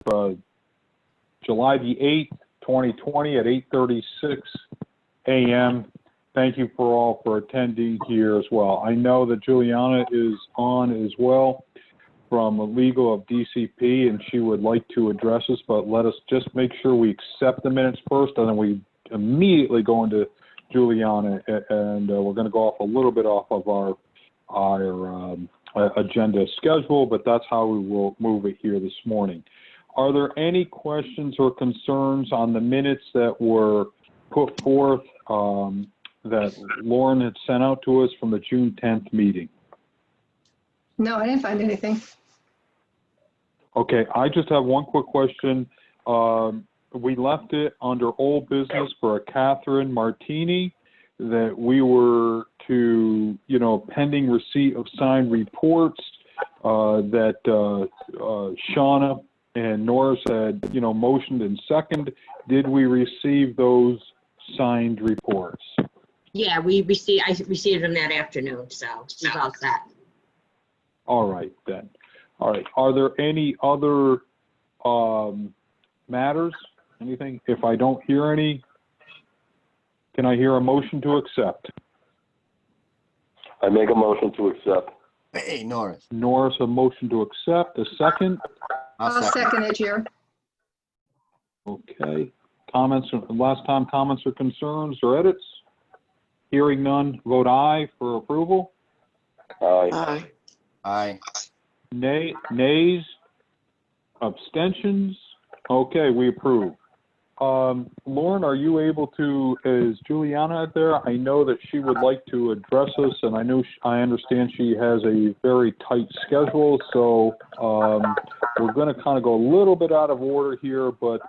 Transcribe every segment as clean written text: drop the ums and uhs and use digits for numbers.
July the 8th, 2020 at 8:36 a.m. Thank you for attending here as well. I know that Juliana is on as well from legal of DCP, and she would like to address us, but let us just make sure we accept the minutes first, and then we immediately go into Juliana, and we're going to go off a little bit off of our agenda schedule, but that's how we will move it here this morning. Are there any questions or concerns on the minutes that were put forth that Lauren had sent out to us from the June 10th meeting? No, I didn't find anything. Okay, I just have one quick question. We left it under old business for a Catherine Martini that we were to, pending receipt of signed reports that Shauna and Norris had, motioned and second. Did we receive those signed reports? Yeah, I received them that afternoon, so it's all set. All right, then. All right. Are there any other matters? Anything? If I don't hear any, can I hear a motion to accept? I make a motion to accept. Hey, Norris. Norris, a motion to accept. A second? I'll second it, Chair. Okay. Comments, last time comments or concerns or edits? Hearing none, vote aye for approval. Aye. Aye. Aye. Nays? Abstentions? Okay, we approve. Lauren, are you able to, is Juliana out there? I know that she would like to address us, and I understand she has a very tight schedule, so we're going to kind of go a little bit out of order here, but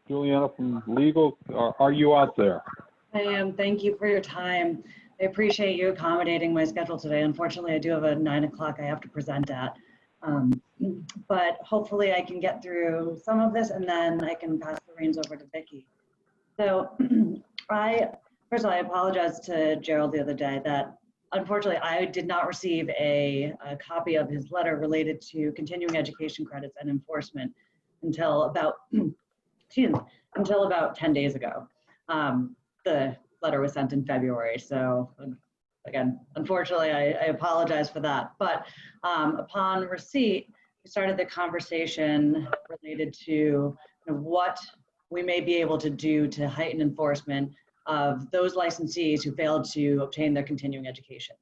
Juliana from legal, are you out there? I am. Thank you for your time. I appreciate you accommodating my schedule today. Unfortunately, I do have a 9 o'clock I have to present at. But hopefully I can get through some of this and then I can pass the reins over to Vicki. So first of all, I apologize to Gerald the other day that unfortunately I did not receive a copy of his letter related to continuing education credits and enforcement until about, until about 10 days ago. The letter was sent in February, so again, unfortunately, I apologize for that. But upon receipt, we started the conversation related to what we may be able to do to heighten enforcement of those licensees who failed to obtain their continuing education.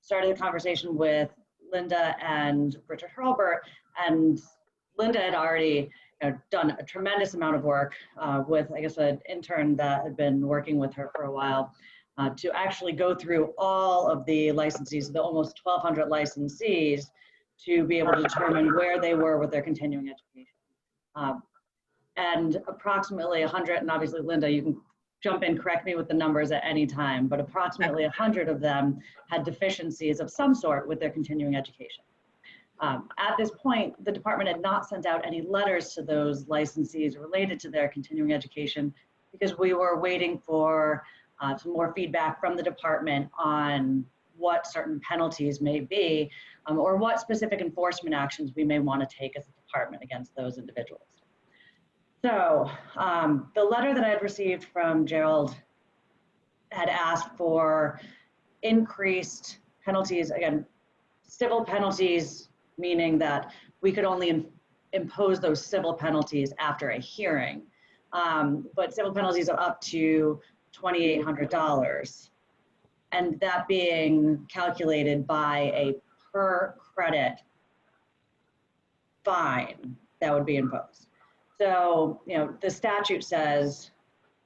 Started the conversation with Linda and Richard Hurlbert, and Linda had already done a tremendous amount of work with, I guess, an intern that had been working with her for a while. To actually go through all of the licensees, the almost 1,200 licensees, to be able to determine where they were with their continuing education. And approximately 100, and obviously Linda, you can jump in, correct me with the numbers at any time, but approximately 100 of them had deficiencies of some sort with their continuing education. At this point, the department had not sent out any letters to those licensees related to their continuing education because we were waiting for some more feedback from the department on what certain penalties may be or what specific enforcement actions we may want to take as a department against those individuals. So the letter that I had received from Gerald had asked for increased penalties, again, civil penalties, meaning that we could only impose those civil penalties after a hearing, but civil penalties are up to $2,800, and that being calculated by a per credit fine that would be imposed. So, the statute says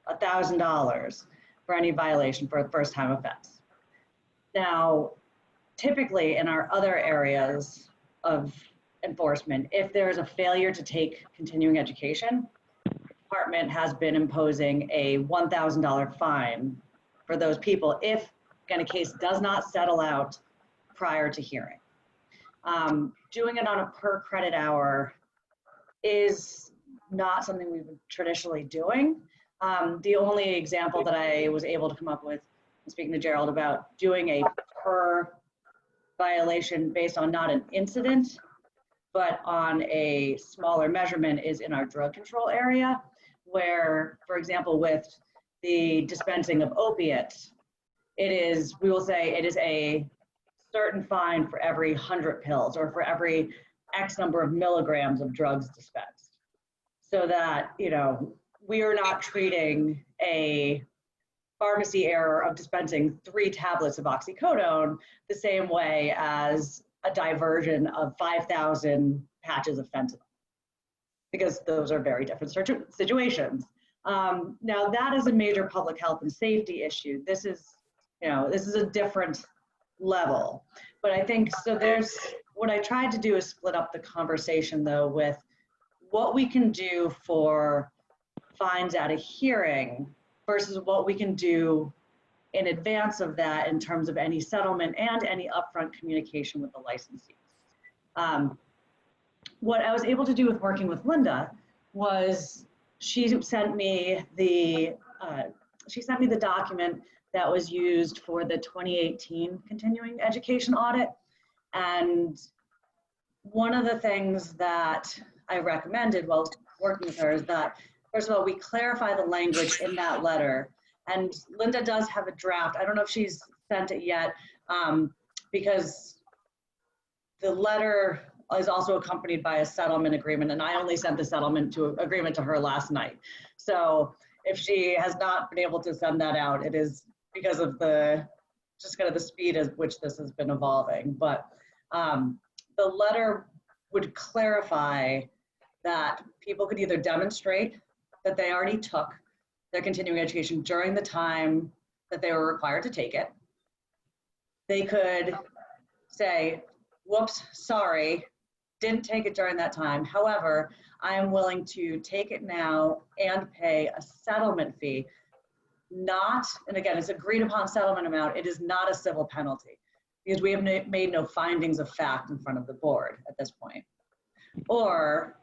$1,000 for any violation for a first-time offense. Now, typically in our other areas of enforcement, if there is a failure to take continuing education, department has been imposing a $1,000 fine for those people if, again, a case does not settle out prior to hearing. Doing it on a per credit hour is not something we've been traditionally doing. The only example that I was able to come up with, speaking to Gerald, about doing a per violation based on not an incident but on a smaller measurement is in our drug control area, where, for example, with the dispensing of opiates, it is, we will say it is a certain fine for every 100 pills or for every X number of milligrams of drugs dispensed. So that, you know, we are not treating a pharmacy error of dispensing 3 tablets of oxycodone the same way as a diversion of 5,000 patches of fentanyl, because those are very different situations. Now that is a major public health and safety issue. This is, you know, this is a different level. But I think, so there's, what I tried to do is split up the conversation though with what we can do for fines at a hearing versus what we can do in advance of that in terms of any settlement and any upfront communication with the licensees. What I was able to do with working with Linda was she sent me the document that was used for the 2018 continuing education audit. And one of the things that I recommended while working with her is that, first of all, we clarify the language in that letter. And Linda does have a draft. I don't know if she's sent it yet, because the letter is also accompanied by a settlement agreement, and I only sent the settlement agreement to her last night. So if she has not been able to send that out, it is because of the, just kind of the speed at which this has been evolving. But the letter would clarify that people could either demonstrate that they already took their continuing education during the time that they were required to take it. They could say, whoops, sorry, didn't take it during that time. However, I am willing to take it now and pay a settlement fee. Not, and again, it's agreed upon settlement amount. It is not a civil penalty because we have made no findings of fact in front of the board at this point. Or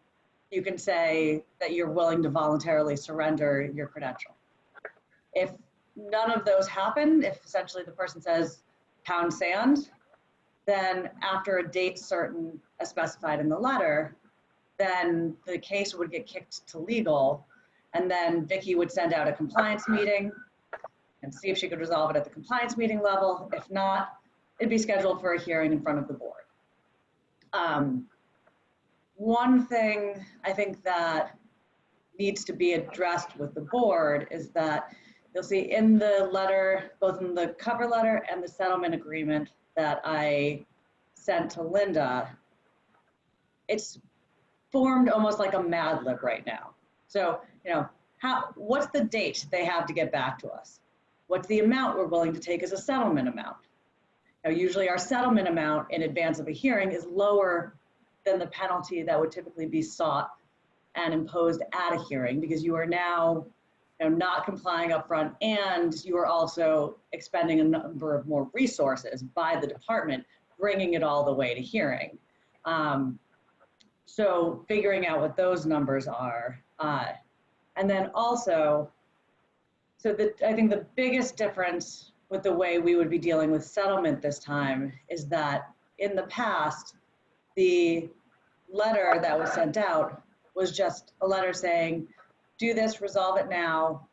you can say that you're willing to voluntarily surrender your credential. If none of those happen, if essentially the person says pound sand, then after a date certain as specified in the letter, then the case would get kicked to legal, and then Vicki would send out a compliance meeting and see if she could resolve it at the compliance meeting level. If not, it'd be scheduled for a hearing in front of the board. One thing I think that needs to be addressed with the board is that you'll see in the letter, both in the cover letter and the settlement agreement that I sent to Linda, it's formed almost like a Mad Lib right now. So, you know, what's the date they have to get back to us? What's the amount we're willing to take as a settlement amount? Now, usually our settlement amount in advance of a hearing is lower than the penalty that would typically be sought and imposed at a hearing, because you are now, you know, not complying up front, and you are also expending a number of more resources by the department, bringing it all the way to hearing. So figuring out what those numbers are. And then also, so I think the biggest difference with the way we would be dealing with settlement this time is that in the past, the letter that was sent out was just a letter saying, do this, resolve it now,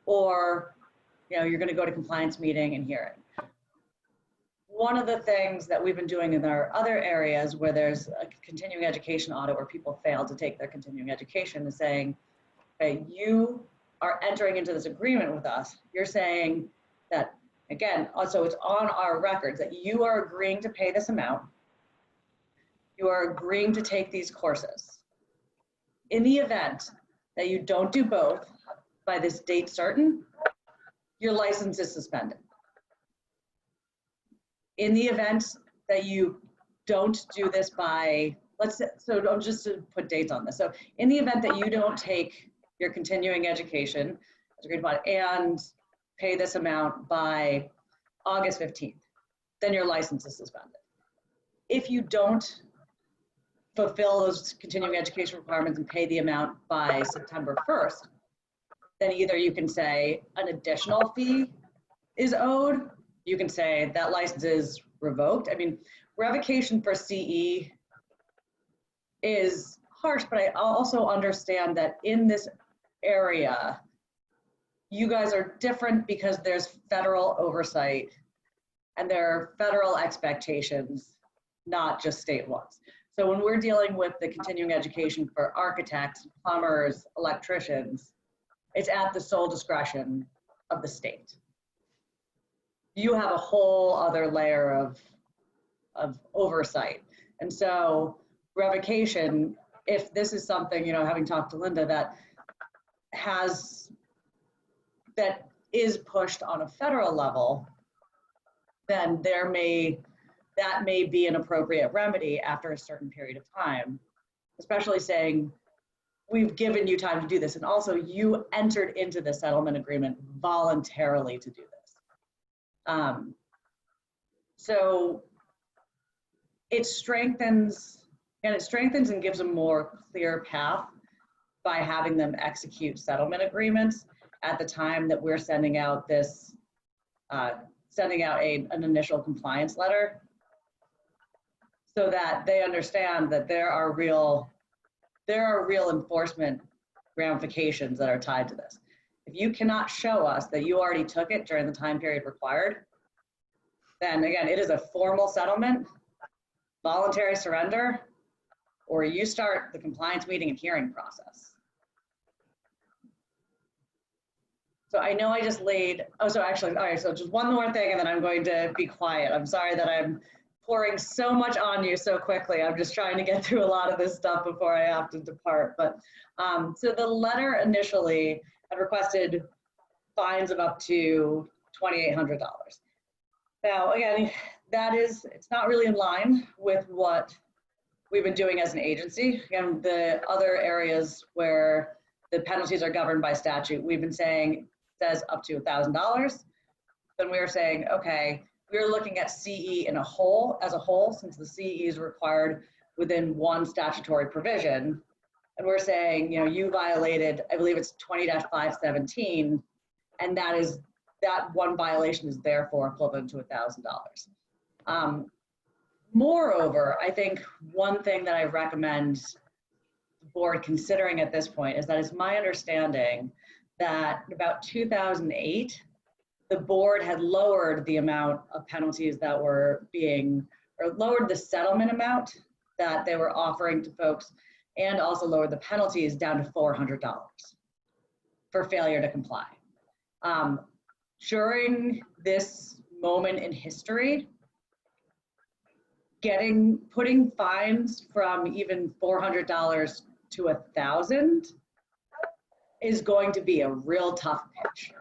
or, you know, you're going to go to compliance meeting and hearing. One of the things that we've been doing in our other areas where there's a continuing education audit where people fail to take their continuing education is saying, okay, you are entering into this agreement with us. You're saying that, again, also it's on our records that you are agreeing to pay this amount. You are agreeing to take these courses. In the event that you don't do both by this date certain, your license is suspended. In the event that you don't do this by, so just to put dates on this. So in the event that you don't take your continuing education and pay this amount by August 15th, then your license is suspended. If you don't fulfill those continuing education requirements and pay the amount by September 1st, then either you can say an additional fee is owed, you can say that license is revoked. I mean, revocation for CE is harsh, but I also understand that in this area, you guys are different because there's federal oversight and there are federal expectations, not just state ones. So when we're dealing with the continuing education for architects, plumbers, electricians, it's at the sole discretion of the state. You have a whole other layer of oversight. And so revocation, if this is something, you know, having talked to Linda, that is pushed on a federal level, then that may be an appropriate remedy after a certain period of time, especially saying, we've given you time to do this. And also you entered into the settlement agreement voluntarily to do this. So it strengthens and gives a more clear path by having them execute settlement agreements at the time that we're sending out this, sending out an initial compliance letter, so that they understand that there are real enforcement ramifications that are tied to this. If you cannot show us that you already took it during the time period required, then again, it is a formal settlement, voluntary surrender, or you start the compliance meeting and hearing process. So I know I just laid, oh, so actually, all right, so just one more thing and then I'm going to be quiet. I'm sorry that I'm pouring so much on you so quickly. I'm just trying to get through a lot of this stuff before I have to depart. But so the letter initially had requested fines of up to $2,800. Now, again, it's not really in line with what we've been doing as an agency. Again, the other areas where the penalties are governed by statute, we've been saying says up to $1,000. Then we're saying, okay, we're looking at CE as a whole, since the CE is required within one statutory provision. And we're saying, you know, you violated, I believe it's 20-517, and that one violation is therefore equivalent to $1,000. Moreover, I think one thing that I recommend the board considering at this point is that it's my understanding that in about 2008, the board had lowered the amount of penalties that were or lowered the settlement amount that they were offering to folks, and also lowered the penalties down to $400 for failure to comply. During this moment in history, putting fines from even $400 to $1,000 is going to be a real tough pitch.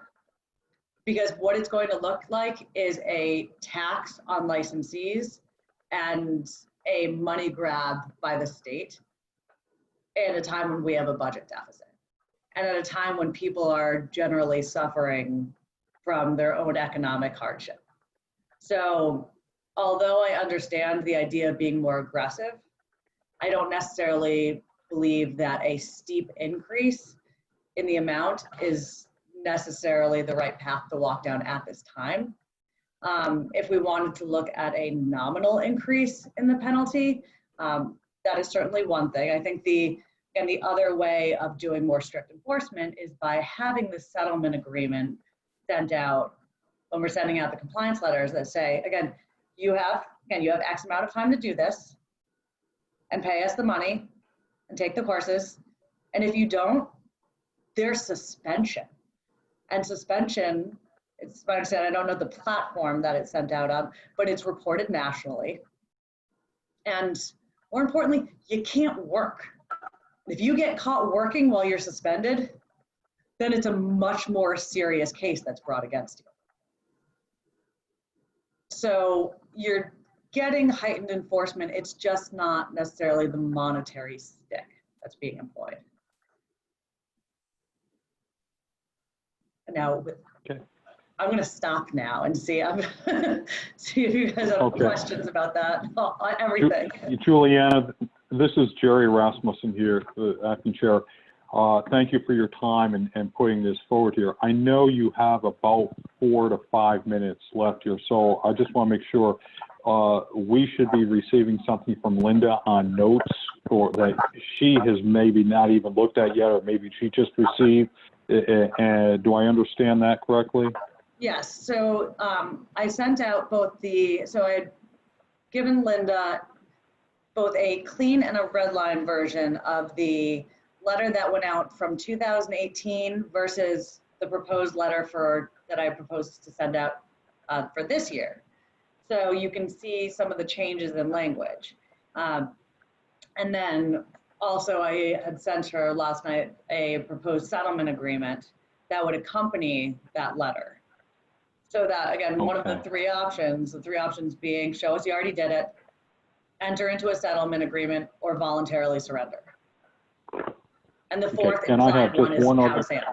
Because what it's going to look like is a tax on licensees and a money grab by the state at a time when we have a budget deficit. And at a time when people are generally suffering from their own economic hardship. So although I understand the idea of being more aggressive, I don't necessarily believe that a steep increase in the amount is necessarily the right path to walk down at this time. If we wanted to look at a nominal increase in the penalty, that is certainly one thing. I think the other way of doing more strict enforcement is by having the settlement agreement sent out when we're sending out the compliance letters that say, again, you have X amount of time to do this and pay us the money and take the courses. And if you don't, there's suspension. And suspension, it's my understanding, I don't know the platform that it's sent out on, but it's reported nationally. And more importantly, you can't work. If you get caught working while you're suspended, then it's a much more serious case that's brought against you. So you're getting heightened enforcement, it's just not necessarily the monetary stick that's being employed. Now, Okay. I'm going to stop now and see if you guys have questions about that, everything. Juliana, this is Jerry Rasmussen here, the acting chair. Thank you for your time and putting this forward here. I know you have about 4 to 5 minutes left here, so I just want to make sure we should be receiving something from Linda on notes or that she has maybe not even looked at yet, or maybe she just received. Do I understand that correctly? Yes, so I sent out so I had given Linda both a clean and a red line version of the letter that went out from 2018 versus the proposed letter that I proposed to send out for this year. So you can see some of the changes in language. And then also I had sent her last night a proposed settlement agreement that would accompany that letter. So that, again, one of the three options being show us you already did it, enter into a settlement agreement, or voluntarily surrender. And the fourth and I have implied one just is one pound other, sand.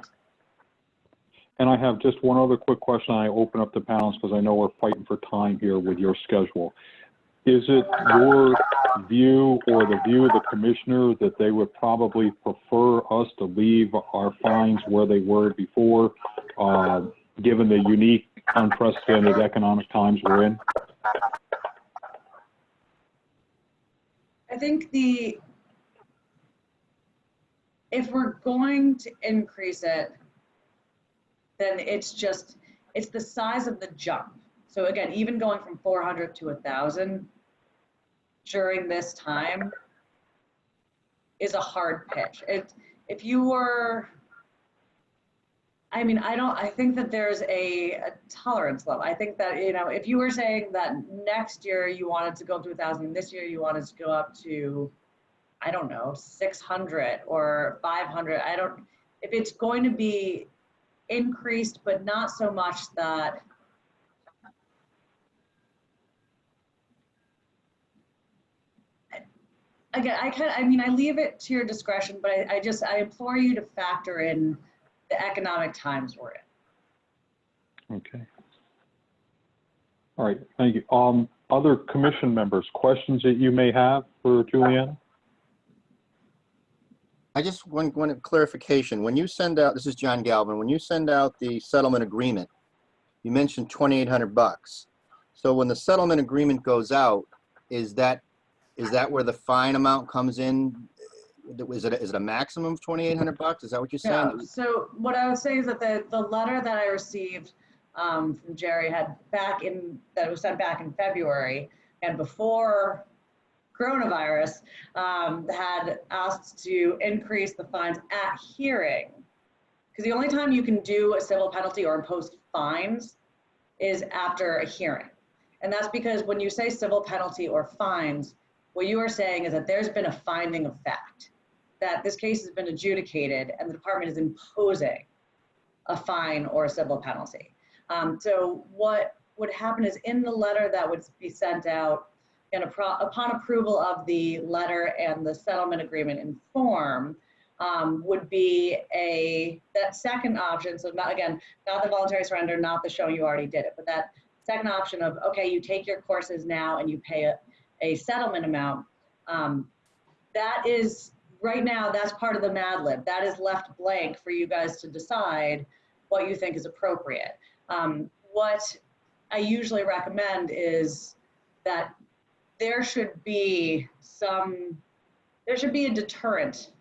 and I have just one other quick question. I open up the panels because I know we're fighting for time here with your schedule. Is it your view or the view of the commissioner that they would probably prefer us to leave our fines where they were before, given the unique, unprecedented economic times we're in? I think if we're going to increase it, then it's the size of the jump. So again, even going from 400 to 1,000 during this time is a hard pitch. If you were, I think that there's a tolerance level. I think that, if you were saying that next year you wanted to go up to 1,000, this year you wanted to go up to, I don't know, 600 or 500, if it's going to be increased, but not so much that, again, I leave it to your discretion, but I implore you to factor in the economic times we're in. Okay. All right, thank you. Other commission members, questions that you may have for Julianne? I just want clarification. When you send out, this is John Galvin, when you send out the settlement agreement, you mentioned $2,800. So when the settlement agreement goes out, is that where the fine amount comes in? Is it a maximum of $2,800? Is that what you're saying? No. So what I would say is that the letter that I received from Jerry that was sent back in February and before coronavirus, had asked to increase the fines at hearing. Because the only time you can do a civil penalty or impose fines is after a hearing. And that's because when you say civil penalty or fines, what you are saying is that there's been a finding of fact, that this case has been adjudicated and the department is imposing a fine or a civil penalty. So what would happen is in the letter that would be sent out, and upon approval of the letter and the settlement agreement in form, would be that second option. So not the voluntary surrender, not the showing you already did it, but that second option of, okay, you take your courses now and you pay a settlement amount. That is, right now, that's part of the Mad Lib. That is left blank for you guys to decide what you think is appropriate. What I usually recommend is that there should be a deterrent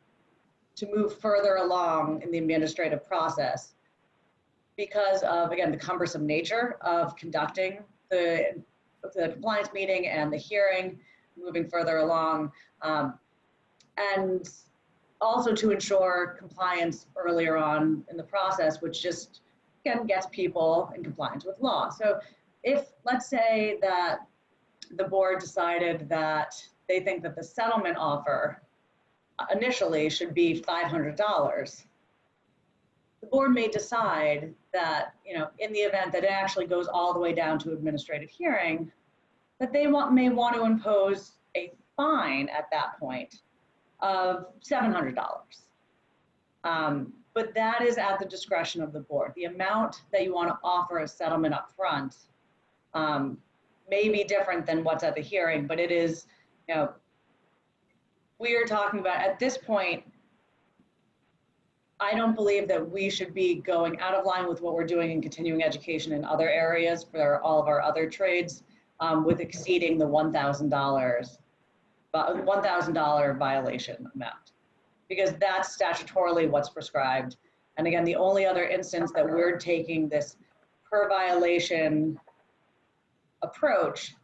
to move further along in the administrative process because of, again, the cumbersome nature of conducting the compliance meeting and the hearing, moving further along, and also to ensure compliance earlier on in the process, which just, again, gets people in compliance with law. So if, let's say that the board decided that they think that the settlement offer initially should be $500, the board may decide that, in the event that it actually goes all the way down to administrative hearing, that they may want to impose a fine at that point of $700. But that is at the discretion of the board. The amount that you want to offer a settlement up front may be different than what's at the hearing, but it is, we are talking about, at this point, I don't believe that we should be going out of line with what we're doing in continuing education in other areas for all of our other trades. with exceeding the $1,000 violation amount, because that's statutorily what's prescribed. And again, the only other instance that we're taking this per violation approach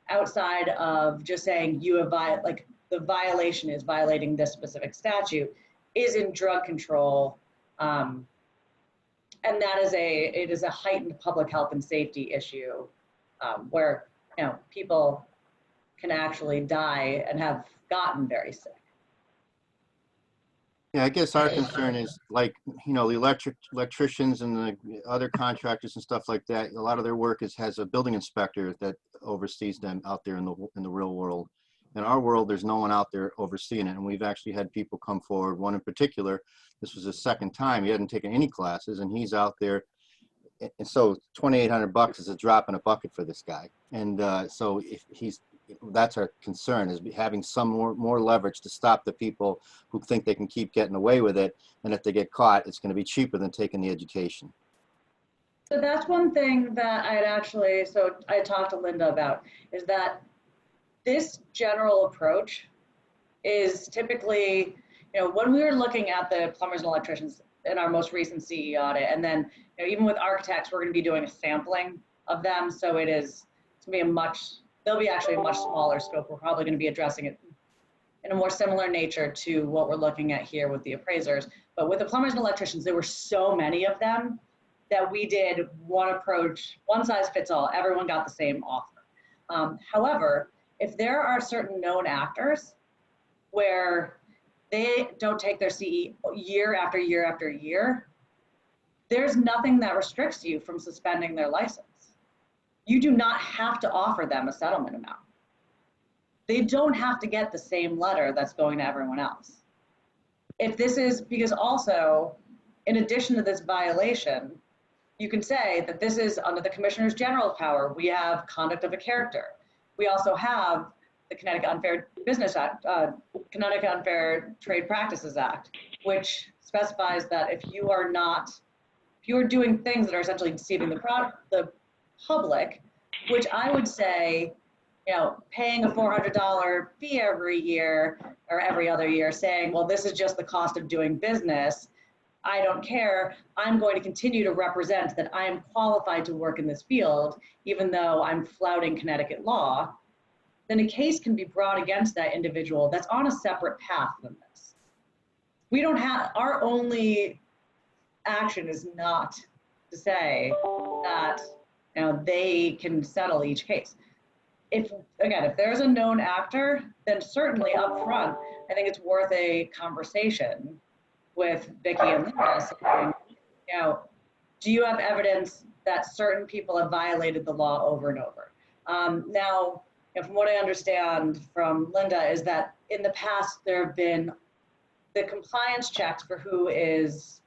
outside of just saying you have like the violation is violating this specific statute is in drug control. And that is it is a heightened public health and safety issue where, you know, people can actually die and have gotten very sick. Yeah, I guess our concern is like, you know, the electricians and the other contractors and stuff like that. A lot of their work has a building inspector that oversees them out there in the real world. In our world, there's no one out there overseeing it. And we've actually had people come forward. One in particular, this was his second time. He hadn't taken any classes, and he's out there. And so $2,800 is a drop in a bucket for this guy. And so if that's our concern, is having some more leverage to stop the people who think they can keep getting away with it. And if they get caught, it's going to be cheaper than taking the education. So that's one thing that I talked to Linda about, is that this general approach is typically, you know, when we were looking at the plumbers and electricians in our most recent CE audit, and then, you know, even with architects, we're going to be doing a sampling of them. So it's going to be there'll be actually a much smaller scope. We're probably going to be addressing it in a more similar nature to what we're looking at here with the appraisers. But with the plumbers and electricians, there were so many of them that we did one approach, one size fits all. Everyone got the same offer. However, if there are certain known actors where they don't take their CE year after year after year, there's nothing that restricts you from suspending their license. You do not have to offer them a settlement amount. They don't have to get the same letter that's going to everyone else. If this is, because also, in addition to this violation, you can say that this is under the Commissioner's general power. We have conduct of a character. We also have the Connecticut Unfair Business Act, Connecticut Unfair Trade Practices Act, which specifies that if you are doing things that are essentially deceiving the public, which I would say, you know, paying a $400 fee every year or every other year, saying, well, this is just the cost of doing business. I don't care. I'm going to continue to represent that I am qualified to work in this field, even though I'm flouting Connecticut law. Then a case can be brought against that individual that's on a separate path than this. We don't have, our only action is not to say that, you know, they can settle each case. If there's a known actor, then certainly up front, I think it's worth a conversation with Vicki and Linda saying, you know, do you have evidence that certain people have violated the law over and over? Now, you know, from what I understand from Linda is that in the past there have been the compliance checks for who has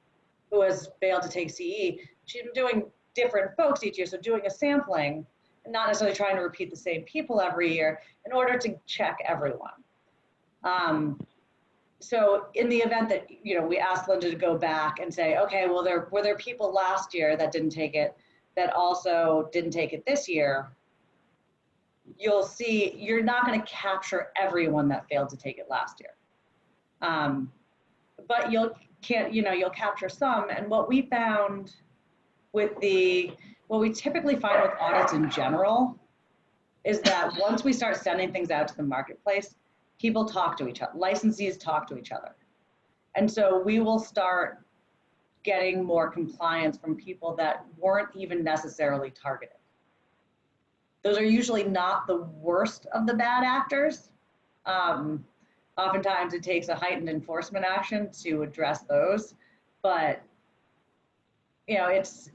failed to take CE. She's been doing different folks each year, so doing a sampling and not necessarily trying to repeat the same people every year in order to check everyone. So in the event that, you know, we asked Linda to go back and say, okay, well, were there people last year that didn't take it, that also didn't take it this year? You'll see, you're not going to capture everyone that failed to take it last year. But you'll capture some. And what we found with what we typically find with audits in general is that once we start sending things out to the marketplace, people talk to each other, licensees talk to each other. And so we will start getting more compliance from people that weren't even necessarily targeted. Those are usually not the worst of the bad actors. Oftentimes it takes a heightened enforcement action to address those, but you know, it's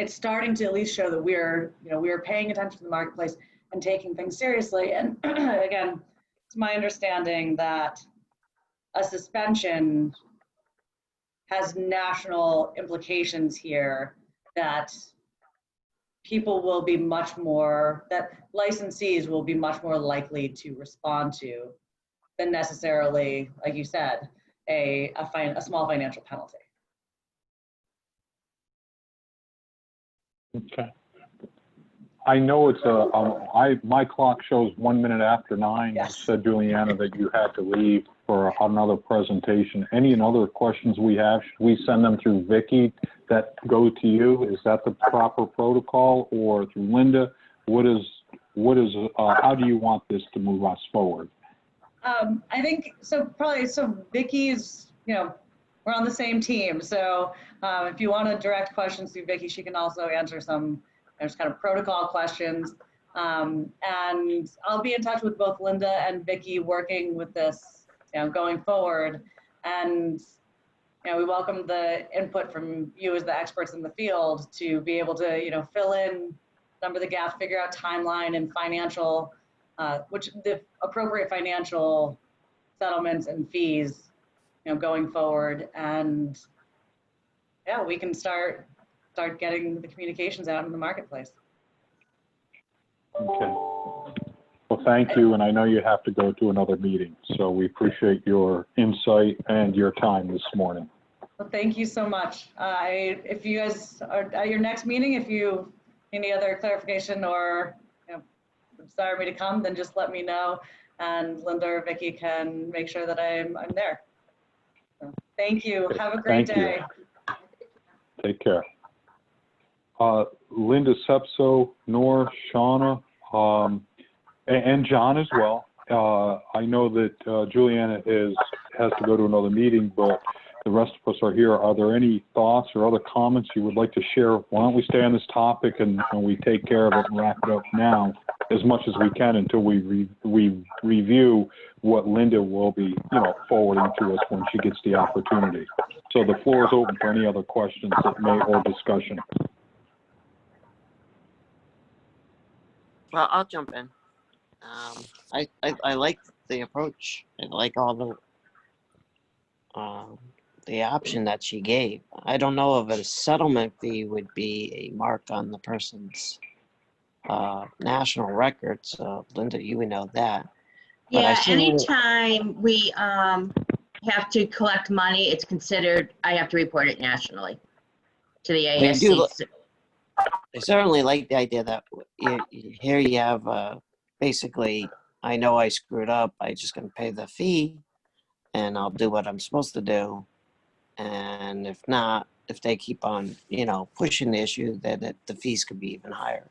starting to at least show that we're paying attention to the marketplace and taking things seriously. And again, it's my understanding that a suspension has national implications here, that people will be that licensees will be much more likely to respond to than necessarily, like you said, a small financial penalty. Okay. I know it's my clock shows 1 minute after 9. Yes. You said, Juliana, that you had to leave for another presentation. Any other questions we have, should we send them through Vicky that go to you? Is that the proper protocol, or through Linda? How do you want this to move us forward? I think, so Vicky's, we're on the same team. So if you want to direct questions to Vicky, she can also answer some, there's kind of protocol questions. And I'll be in touch with both Linda and Vicky working with this, going forward. And, we welcome the input from you as the experts in the field to be able to, fill in some of the gaps, figure out timeline and financial, which the appropriate financial settlements and fees, going forward. And yeah, we can start getting the communications out in the marketplace. Okay. Well, thank you, and I know you have to go to another meeting, so we appreciate your insight and your time this morning. Well, thank you so much. If you guys are at your next meeting, if you any other clarification or desire me to come, then just let me know, and Linda or Vicky can make sure that I'm there. So, thank you. Have a great day. Take care. Linda Sepso, Nora, Shauna, and John as well. I know that Juliana has to go to another meeting, but the rest of us are here. Are there any thoughts or other comments you would like to share? Why don't we stay on this topic and we take care of it and wrap it up now as much as we can until we review what Linda will be, forwarding to us when she gets the opportunity. So the floor is open for any other questions that may or discussion. Well, I'll jump in. I like the approach. I like all the option that she gave. I don't know if a settlement fee would be a mark on the person's national records. Linda, you would know that. But Yeah, anytime we have to collect money, it's considered, I have to report it nationally to the ASC. I certainly like the idea that here you have basically, I know I screwed up, I just gonna pay the fee and I'll do what I'm supposed to do. And if not, if they keep on, pushing the issue, then the fees could be even higher.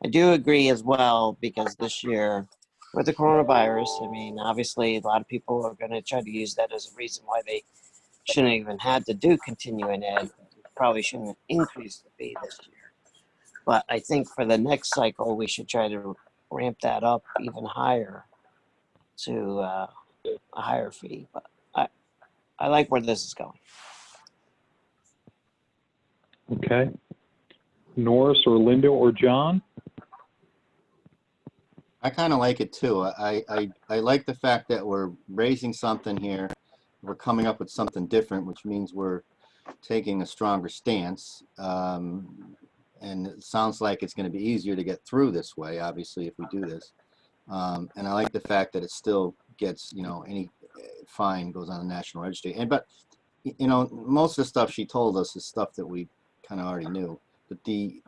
I do agree as well, because this year with the coronavirus, obviously a lot of people are going to try to use that as a reason why they shouldn't even had to do continuing ed. Probably shouldn't increase the fee this year. But I think for the next cycle, we should try to ramp that up even higher to a higher fee. But I like where this is going. Okay. Norris or Linda or John? I kind of like it too. I like the fact that we're raising something here. We're coming up with something different, which means we're taking a stronger stance. And it sounds like it's going to be easier to get through this way, obviously, if we do this. And I like the fact that it still gets, any fine goes on the National Registry. But most of the stuff she told us is stuff that we kind of already knew. But the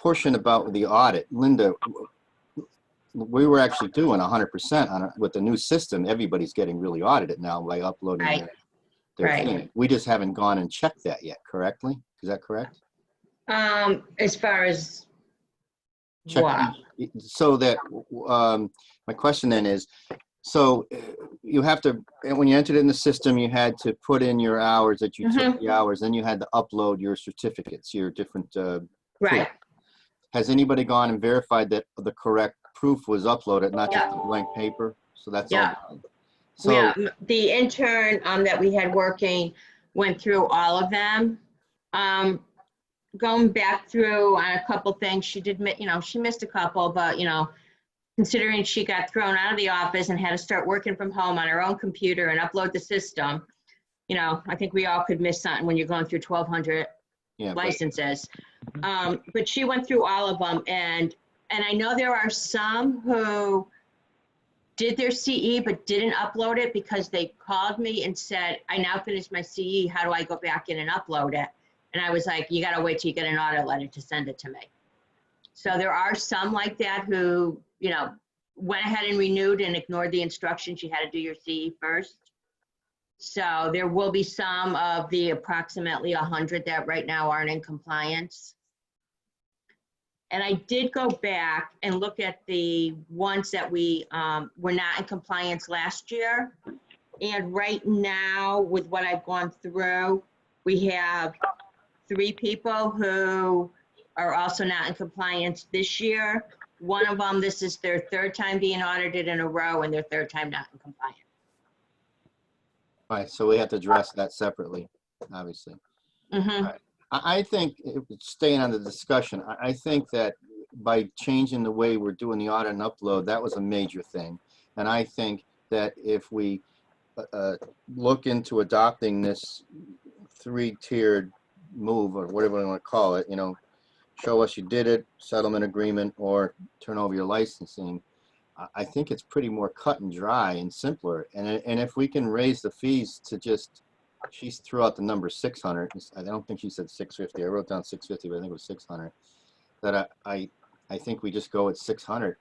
portion about the audit, Linda, we were actually doing 100% on it with the new system. Everybody's getting really audited now by uploading their thing. We just haven't gone and checked that yet, correctly? Is that correct? As far as what? So that my question then is, so you have to, when you entered in the system, you had to put in your hours that you took the hours, then you had to upload your certificates, your different right. proof. Has anybody gone and verified that the correct proof was uploaded, not just a blank paper? So that's all done. So yeah, the intern that we had working went through all of them. Going back through on a couple things, she did, she missed a couple, but considering she got thrown out of the office and had to start working from home on her own computer and upload the system, I think we all could miss something when you're going through 1,200 licenses. But she went through all of them, and I know there are some who did their CE but didn't upload it because they called me and said, I now finished my CE, how do I go back in and upload it? And I was like, you gotta wait till you get an audit letter to send it to me. So there are some like that who, you know, went ahead and renewed and ignored the instructions. You had to do your CE first. So there will be some of the approximately 100 that right now aren't in compliance. And I did go back and look at the ones that we were not in compliance last year. And right now, with what I've gone through, we have 3 people who are also not in compliance this year. One of them, this is their 3rd time being audited in a row and their 3rd time not in compliance. All right, so we have to address that separately, obviously. Mm-hmm. I think, staying on the discussion, I think that by changing the way we're doing the audit and upload, that was a major thing. And I think that if we look into adopting this 3-tiered move, or whatever you want to call it, you know, show us you did it, settlement agreement, or turn over your licensing, I think it's pretty more cut and dry and simpler. And if we can raise the fees to just, she threw out the number 600. I don't think she said 650. I wrote down 650, but I think it was 600. That I think we just go at 600.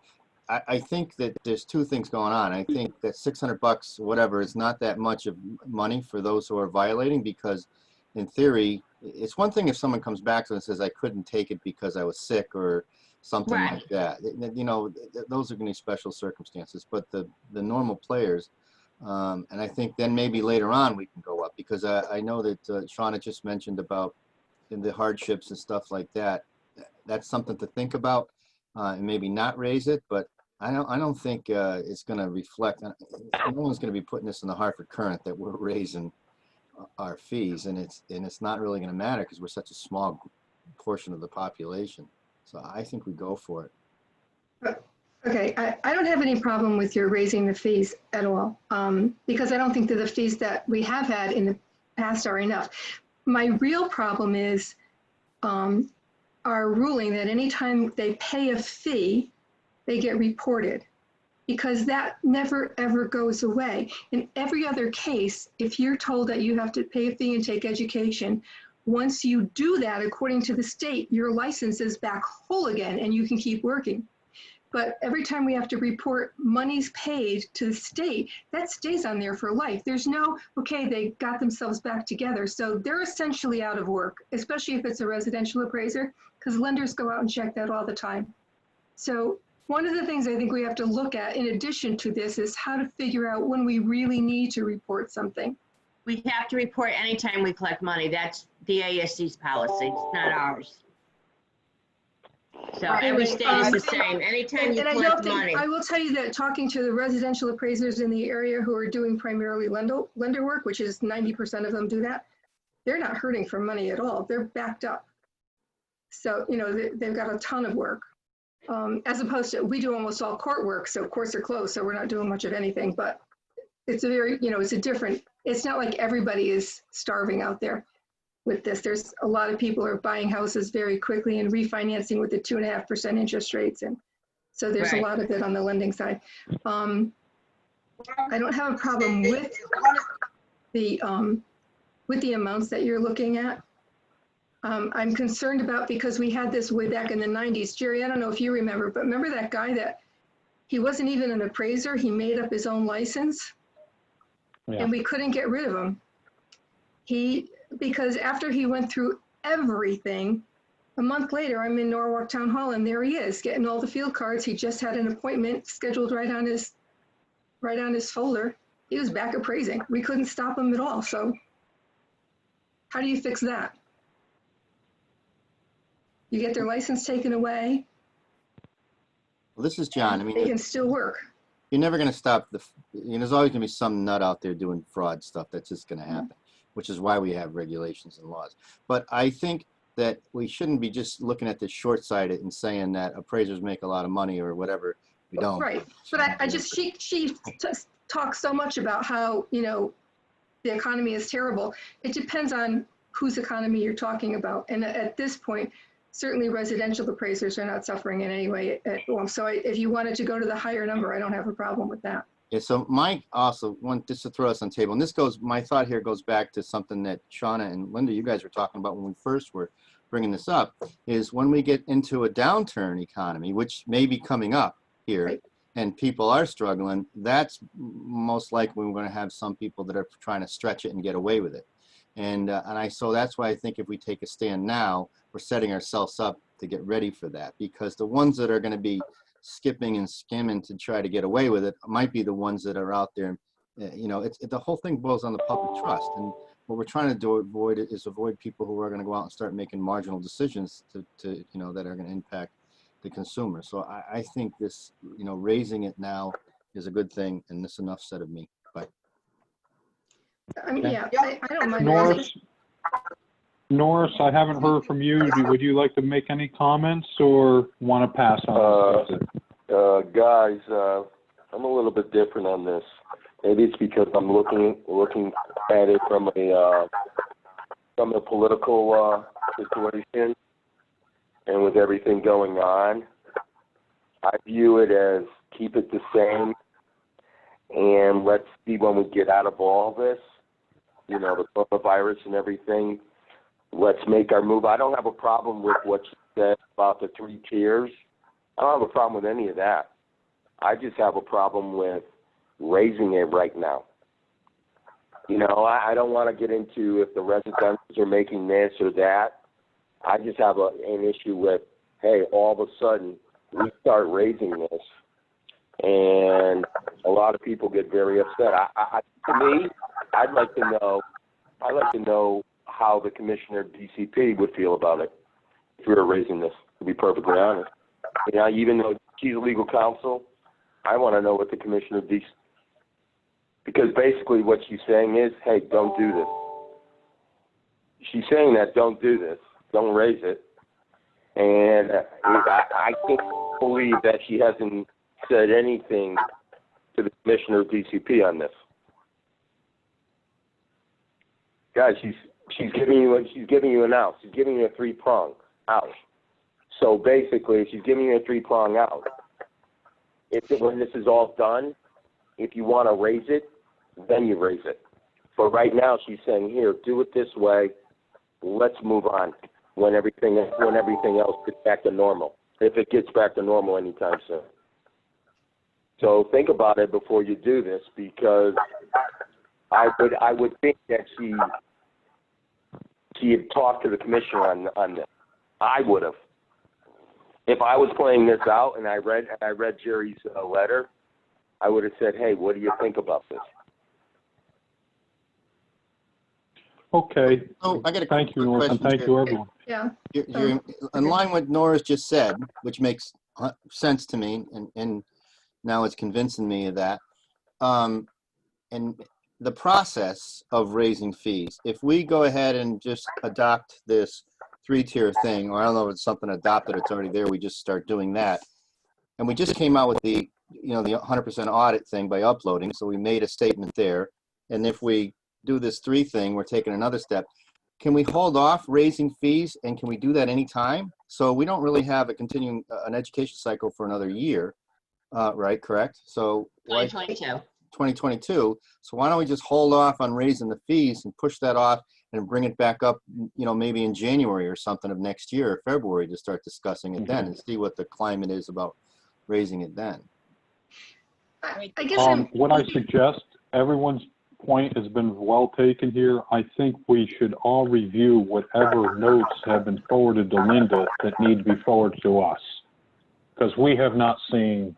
I think that there's 2 things going on. I think that $600, whatever, is not that much of money for those who are violating, because in theory, it's one thing if someone comes back to us and says, I couldn't take it because I was sick or something Right. like that. You know, those are going to be special circumstances. But the normal players, and I think then maybe later on we can go up, because I know that Shauna just mentioned about the hardships and stuff like that. That's something to think about, and maybe not raise it. But I don't think it's going to reflect. No one's going to be putting this in the Hartford Current that we're raising our fees, and it's not really going to matter because we're such a small portion of the population. So I think we go for it. Okay, I don't have any problem with your raising the fees at all, because I don't think that the fees that we have had in the past are enough. My real problem is our ruling that anytime they pay a fee, they get reported, because that never ever goes away. In every other case, if you're told that you have to pay a fee and take education, once you do that, according to the state, your license is back whole again and you can keep working. But every time we have to report monies paid to the state, that stays on there for life. There's no, okay, they got themselves back together. So they're essentially out of work, especially if it's a residential appraiser, because lenders go out and check that all the time. So one of the things I think we have to look at in addition to this is how to figure out when we really need to report something. We have to report anytime we collect money. That's the ASC's policy, it's not ours. So every state is the same. Anytime you collect money. I will tell you that talking to the residential appraisers in the area who are doing primarily lender work, which is 90% of them do that, they're not hurting for money at all. They're backed up. So, you know, they've got a ton of work. As opposed to, we do almost all court work, so courts are closed, so we're not doing much of anything, but it's a very, you know, it's a different, it's not like everybody is starving out there with this. There's a lot of people are buying houses very quickly and refinancing with the 2.5% interest rates. And so there's a lot of it on the lending side. I don't have a problem with the amounts that you're looking at. I'm concerned about, because we had this way back in the 90s. Jerry, I don't know if you remember, but remember that guy that he wasn't even an appraiser. He made up his own license, and we couldn't get rid of him. Because after he went through everything, a month later, I'm in Norwalk Town Hall, and there he is getting all the field cards. He just had an appointment scheduled right on his folder. He was back appraising. We couldn't stop him at all. So how do you fix that? You get their license taken away. Well, this is John. I mean, they can still work. You're never going to stop there's always going to be some nut out there doing fraud stuff. That's just going to happen, which is why we have regulations and laws. But I think that we shouldn't be just looking at this short-sighted and saying that appraisers make a lot of money or whatever. We don't. Right. But she talks so much about how, you know, the economy is terrible. It depends on whose economy you're talking about. And at this point, certainly residential appraisers are not suffering in any way at all. So if you wanted to go to the higher number, I don't have a problem with that. Yeah, so Mike also want just to throw us on the table, and this goes, my thought here goes back to something that Shauna and Linda, you guys were talking about when we first were bringing this up, is when we get into a downturn economy, which may be coming up here, Right. and people are struggling, that's most likely we're going to have some people that are trying to stretch it and get away with it. So that's why I think if we take a stand now, we're setting ourselves up to get ready for that, because the ones that are going to be skipping and skimming to try to get away with it might be the ones that are out there. The whole thing boils on the public trust, and what we're trying to avoid people who are going to go out and start making marginal decisions that are going to impact the consumer. So I think this, raising it now is a good thing, and this enough said of me. But I mean, yeah, I don't mind. Norris, I haven't heard from you. Would you like to make any comments or want to pass on this? Guys, I'm a little bit different on this. Maybe it's because I'm looking at it from a political situation, and with everything going on, I view it as keep it the same, and let's see when we get out of all this, the coronavirus and everything. Let's make our move. I don't have a problem with what you said about the 3 tiers. I don't have a problem with any of that. I just have a problem with raising it right now. I don't want to get into if the residents are making this or that. I just have an issue with, hey, all of a sudden we start raising this, and a lot of people get very upset. To me, I'd like to know how the commissioner of DCP would feel about it if we were raising this, to be perfectly honest. Even though she's legal counsel, I want to know what the commissioner of DCP, because basically what she's saying is, hey, don't do this. She's saying that don't do this, don't raise it. And I can't believe that she hasn't said anything to the commissioner of DCP on this. Guys, she's giving you an out. She's giving you a 3-prong out. So basically, she's giving you a 3-prong out. When this is all done, if you want to raise it, then you raise it. But right now, she's saying, here, do it this way. Let's move on when everything else gets back to normal, if it gets back to normal anytime soon. So think about it before you do this, because I would think that she had talked to the commissioner on this. I would have. If I was playing this out and I read Jerry's letter, I would have said, hey, what do you think about this? Okay. oh, I got a Thank you, quick Norris, and question, thank you, everyone. Yeah. You're in line with Norris just said, which makes sense to me, and now it's convincing me of that. And the process of raising fees, if we go ahead and just adopt this 3-tier thing, or I don't know if it's something adopted, it's already there, we just start doing that. And we just came out with the 100% audit thing by uploading, so we made a statement there. And if we do this 3 thing, we're taking another step. Can we hold off raising fees, and can we do that anytime? So we don't really have a continuing an education cycle for another year, right? Correct? So 2022. 2022. So why don't we just hold off on raising the fees and push that off and bring it back up, maybe in January or something of next year, or February, to start discussing it then and see what the climate is about raising it then. I guess What I suggest, everyone's point has been well taken here. I think we should all review whatever notes have been forwarded to Linda that need to be forwarded to us, because we have not seen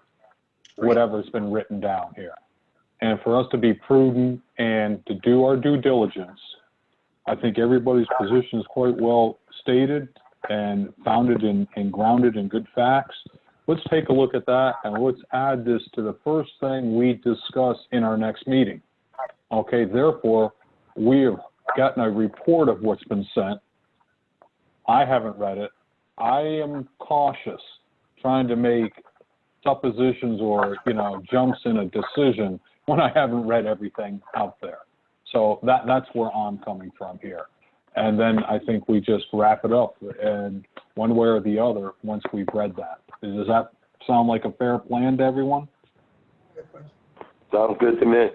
whatever's been written down here. And for us to be prudent and to do our due diligence, I think everybody's position is quite well stated and founded and grounded in good facts. Let's take a look at that, and let's add this to the first thing we discuss in our next meeting. Okay, therefore, we have gotten a report of what's been sent. I haven't read it. I am cautious trying to make suppositions or, jumps in a decision when I haven't read everything out there. So that's where I'm coming from here. And then I think we just wrap it up, and one way or the other once we've read that. Does that sound like a fair plan to everyone? Sounds good to me.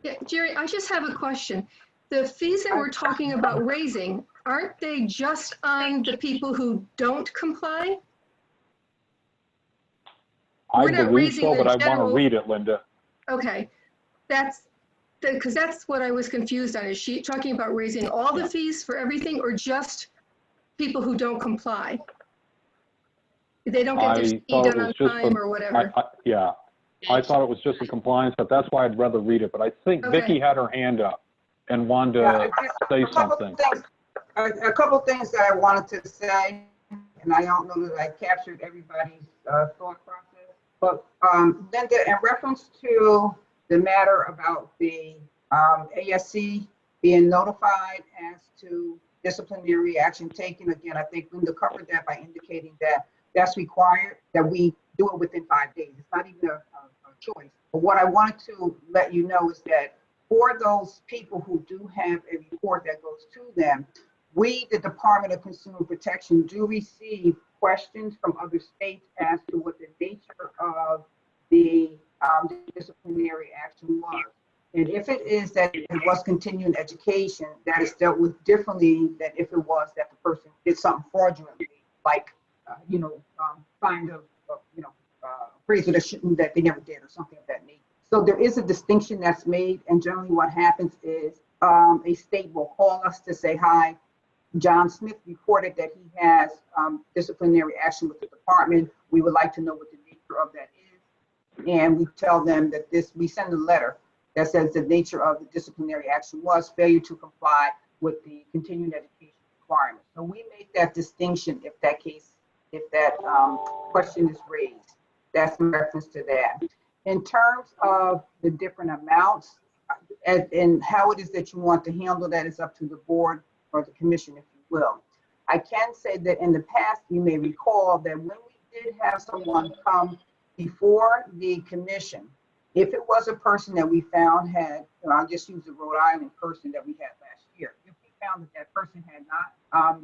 Yeah, Jerry, I just have a question. The fees that we're talking about raising, aren't they just on the people who don't comply? I We're not believe raising so, the but I want to general- read it, Linda. Okay, because that's what I was confused on. Is she talking about raising all the fees for everything or just people who don't comply? They don't get their I fee thought it done was on just time for, or whatever. yeah, I thought it was just a compliance, but that's why I'd rather read it. But I think Okay. Vicky had her hand up and wanted Yeah, to say something. A couple things that I wanted to say, and I don't know that I captured everybody's thought process. But Linda, in reference to the matter about the ASC being notified as to disciplinary action taken, again, I think Linda covered that by indicating that that's required, that we do it within 5 days. It's not even a choice. But what I wanted to let you know is that for those people who do have a report that goes to them, we, the Department of Consumer Protection, do receive questions from other states as to what the nature of the disciplinary action was. And if it is that it was continuing education, that is dealt with differently than if it was that the person did something fraudulently, like, find a appraisal that they never did or something of that nature. So there is a distinction that's made, and generally what happens is a state will call us to say, hi, John Smith reported that he has disciplinary action with the department. We would like to know what the nature of that is. And we tell them that we send a letter that says the nature of the disciplinary action was failure to comply with the continuing education requirements. So we make that distinction if that question is raised. That's in reference to that. In terms of the different amounts and how it is that you want to handle that is up to the board or the commission, if you will. I can say that in the past, you may recall that when we did have someone come before the commission, if it was a person that we found had, I'll just use the Rhode Island person that we had last year. If we found that person had not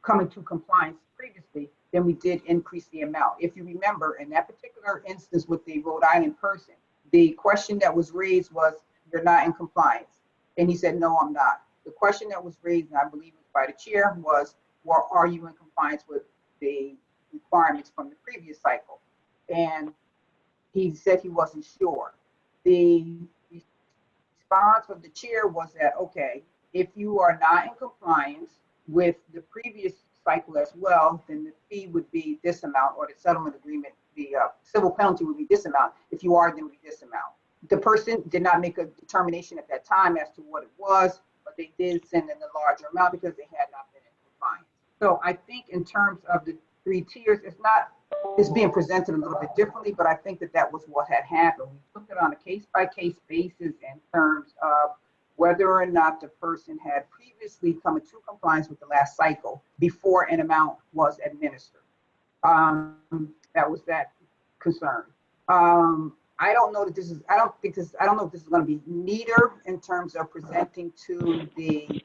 come into compliance previously, then we did increase the amount. If you remember, in that particular instance with the Rhode Island person, the question that was raised was, you're not in compliance. And he said, no, I'm not. The question that was raised, and I believe it was by the chair, was, well, are you in compliance with the requirements from the previous cycle? And he said he wasn't sure. The response from the chair was that, okay, if you are not in compliance with the previous cycle as well, then the fee would be this amount, or the settlement agreement, the civil penalty would be this amount. If you are, then it would be this amount. The person did not make a determination at that time as to what it was, but they did send in a larger amount because they had not been in compliance. So I think in terms of the 3 tiers, it's being presented a little bit differently, but I think that was what had happened. We took it on a case-by-case basis in terms of whether or not the person had previously come into compliance with the last cycle before an amount was administered. That was that concern. I don't know if this is going to be neater in terms of presenting to the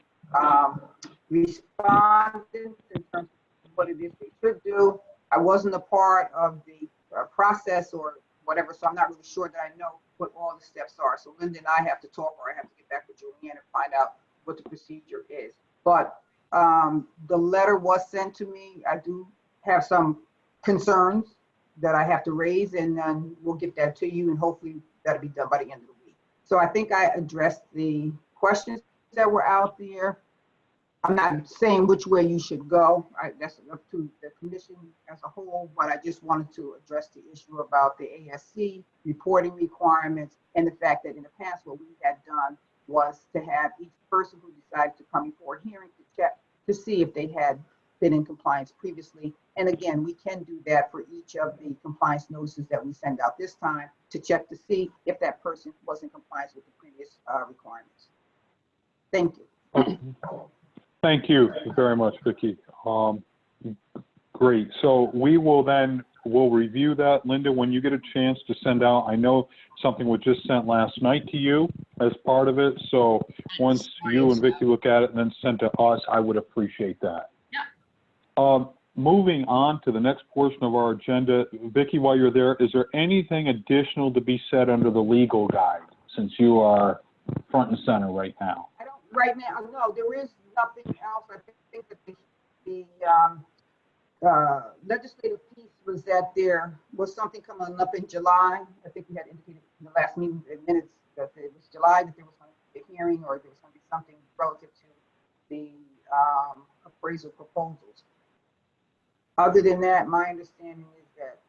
respondents in terms of what it is they should do. I wasn't a part of the process or whatever, so I'm not really sure that I know what all the steps are. So Linda and I have to talk, or I have to get back with Julianne and find out what the procedure is. But the letter was sent to me. I do have some concerns that I have to raise, and then we'll get that to you, and hopefully that'll be done by the end of the week. So I think I addressed the questions that were out there. I'm not saying which way you should go. That's up to the commission as a whole, but I just wanted to address the issue about the ASC reporting requirements and the fact that in the past what we had done was to have each person who decided to come before a hearing to check to see if they had been in compliance previously. And again, we can do that for each of the compliance notices that we send out this time to check to see if that person was in compliance with the previous requirements. Thank you. Okay. Thank you very much, Vicki. Great. So we'll review that. Linda, when you get a chance to send out, I know something was just sent last night to you as part of it. So once you and Vicki look at it and then send to us, I would appreciate that. Yeah. moving on to the next portion of our agenda, Vicki, while you're there, is there anything additional to be said under the legal guide, since you are front and center right now? I don't, right now, no, there is nothing else. I think that the legislative piece was that there was something coming up in July. I think we had indicated in the last meeting minutes that it was July, that there was going to be a hearing, or there was going to be something relative to the appraisal proposals. Other than that, my understanding is that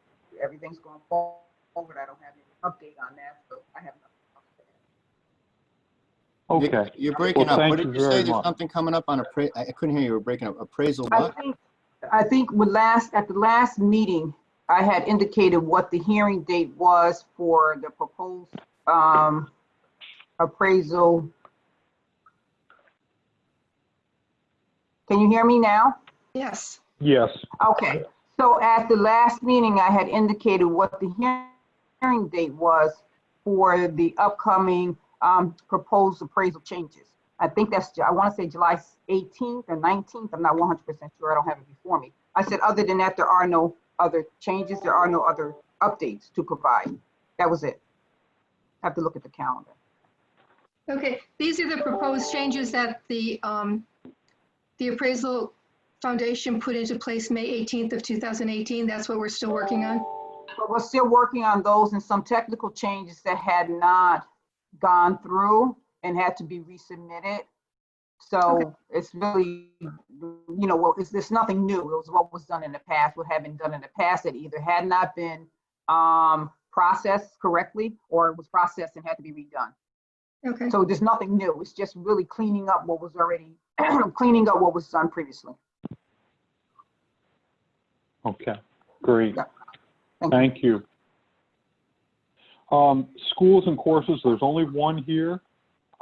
everything's going forward. I don't have any update on that, so I have nothing else to add. Okay. You're breaking Well, up. thank What did you you say? very There's much. something coming up on I couldn't hear you. Were breaking up. Appraisal what? I think at the last meeting, I had indicated what the hearing date was for the proposed appraisal. Can you hear me now? Yes. Yes. Okay, so at the last meeting, I had indicated what the hearing date was for the upcoming proposed appraisal changes. I think that's, I want to say July 18th or 19th. I'm not 100% sure. I don't have it before me. I said, other than that, there are no other changes. There are no other updates to provide. That was it. I have to look at the calendar. Okay, these are the proposed changes that the Appraisal Foundation put into place May 18th of 2018. That's what we're still working on. But we're still working on those and some technical changes that had not gone through and had to be resubmitted. So it's really, you know, well, it's nothing new. It was what was done in the past, what had been done in the past that either had not been processed correctly or it was processed and had to be redone. Okay. So there's nothing new. It's just really cleaning up what was already, cleaning up what was done previously. Okay, great. Yeah. Thank you. Schools and courses, there's only one here.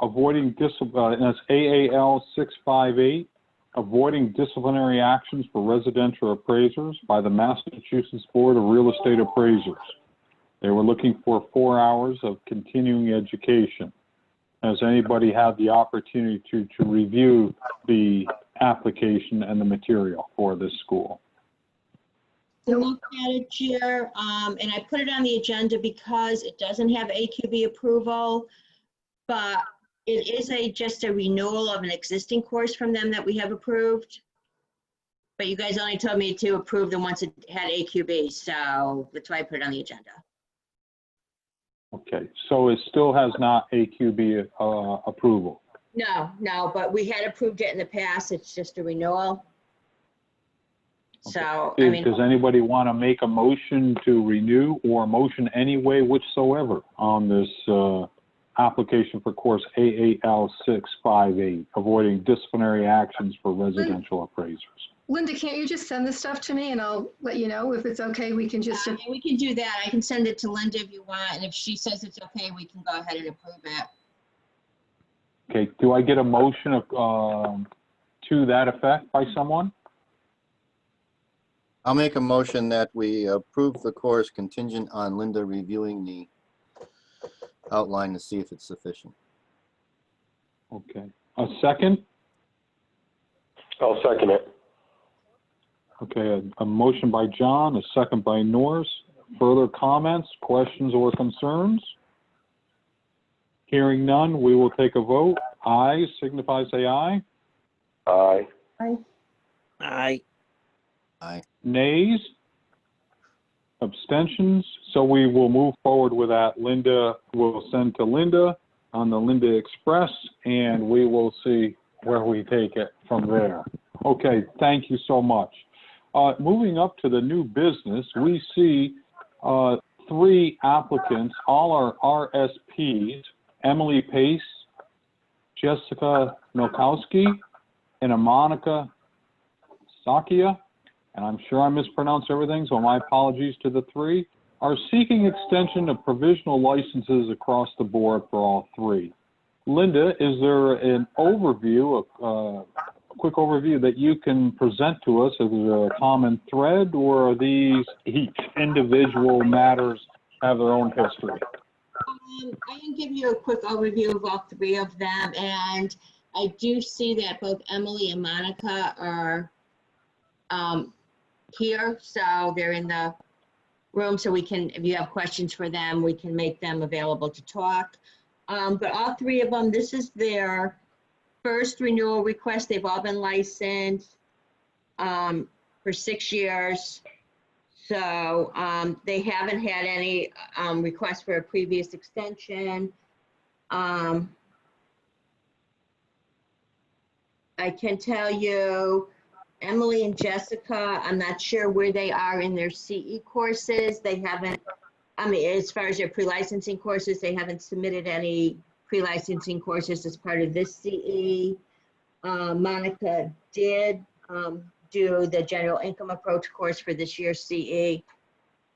Avoiding discipline, that's AAL 658, avoiding disciplinary actions for residential appraisers by the Massachusetts Board of Real Estate Appraisers. They were looking for 4 hours of continuing education. Has anybody had the opportunity to review the application and the material for this school? I looked at it, Chair, and I put it on the agenda because it doesn't have AQB approval, but it is just a renewal of an existing course from them that we have approved. But you guys only told me to approve the ones that had AQB, so that's why I put it on the agenda. Okay, so it still has not AQB approval. No, but we had approved it in the past. It's just a renewal. So, I mean, Does anybody want to make a motion to renew or motion any way whatsoever on this application for course AAL 658, avoiding disciplinary actions for residential appraisers? Linda, can't you just send this stuff to me and I'll let you know if it's okay? We can just. we can do that. I can send it to Linda if you want, and if she says it's okay, we can go ahead and approve it. Okay, do I get a motion to that effect by someone? I'll make a motion that we approve the course contingent on Linda reviewing the outline to see if it's sufficient. Okay, a second? I'll second it. Okay, a motion by John, a second by Norris. Further comments, questions, or concerns? Hearing none, we will take a vote. Aye, signify say aye. Aye. Aye. Aye. Nays? Abstentions? So we will move forward with that. Linda will send to Linda on the Linda Express, and we will see where we take it from there. Okay, thank you so much. Moving up to the new business, we see 3 applicants, all are RSPs, Emily Pace, Jessica Milkowski, and Monica Sakia, and I'm sure I mispronounced everything, so my apologies to the 3, are seeking extension of provisional licenses across the board for all 3. Linda, is there an overview, a quick overview that you can present to us as a common thread, or are these each individual matters have their own history? I can give you a quick overview of all 3 of them, and I do see that both Emily and Monica are here, so they're in the room, so we can, if you have questions for them, we can make them available to talk. But all three of them, this is their first renewal request. They've all been licensed for 6 years. So they haven't had any requests for a previous extension. I can tell you, Emily and Jessica, I'm not sure where they are in their CE courses. They haven't, I mean, as far as their pre-licensing courses, they haven't submitted any pre-licensing courses as part of this CE. Monica did do the general income approach course for this year's CE.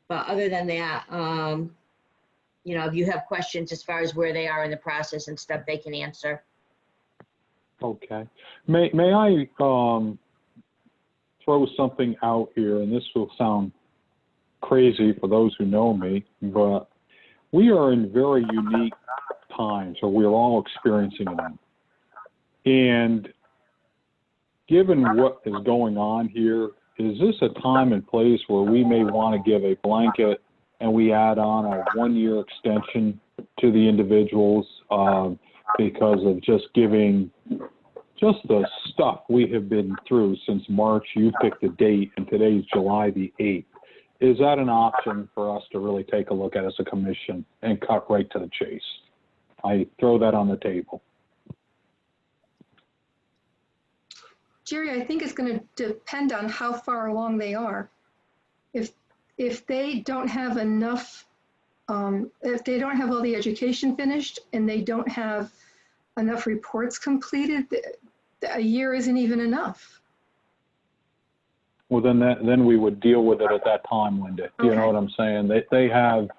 But other than that, you know, if you have questions as far as where they are in the process and stuff, they can answer. Okay. May I throw something out here, and this will sound crazy for those who know me, but we are in very unique times, or we're all experiencing them. And given what is going on here, is this a time and place where we may want to give a blanket and we add on a 1-year extension to the individuals because of just giving just the stuff we have been through since March? You picked the date, and today's July the 8th. Is that an option for us to really take a look at as a commission and cut right to the chase? I throw that on the table. Jerry, I think it's going to depend on how far along they are. If they don't have enough, if they don't have all the education finished and they don't have enough reports completed, a year isn't even enough. Well, then we would deal with it at that time, Linda. Do you know what I'm saying? They have,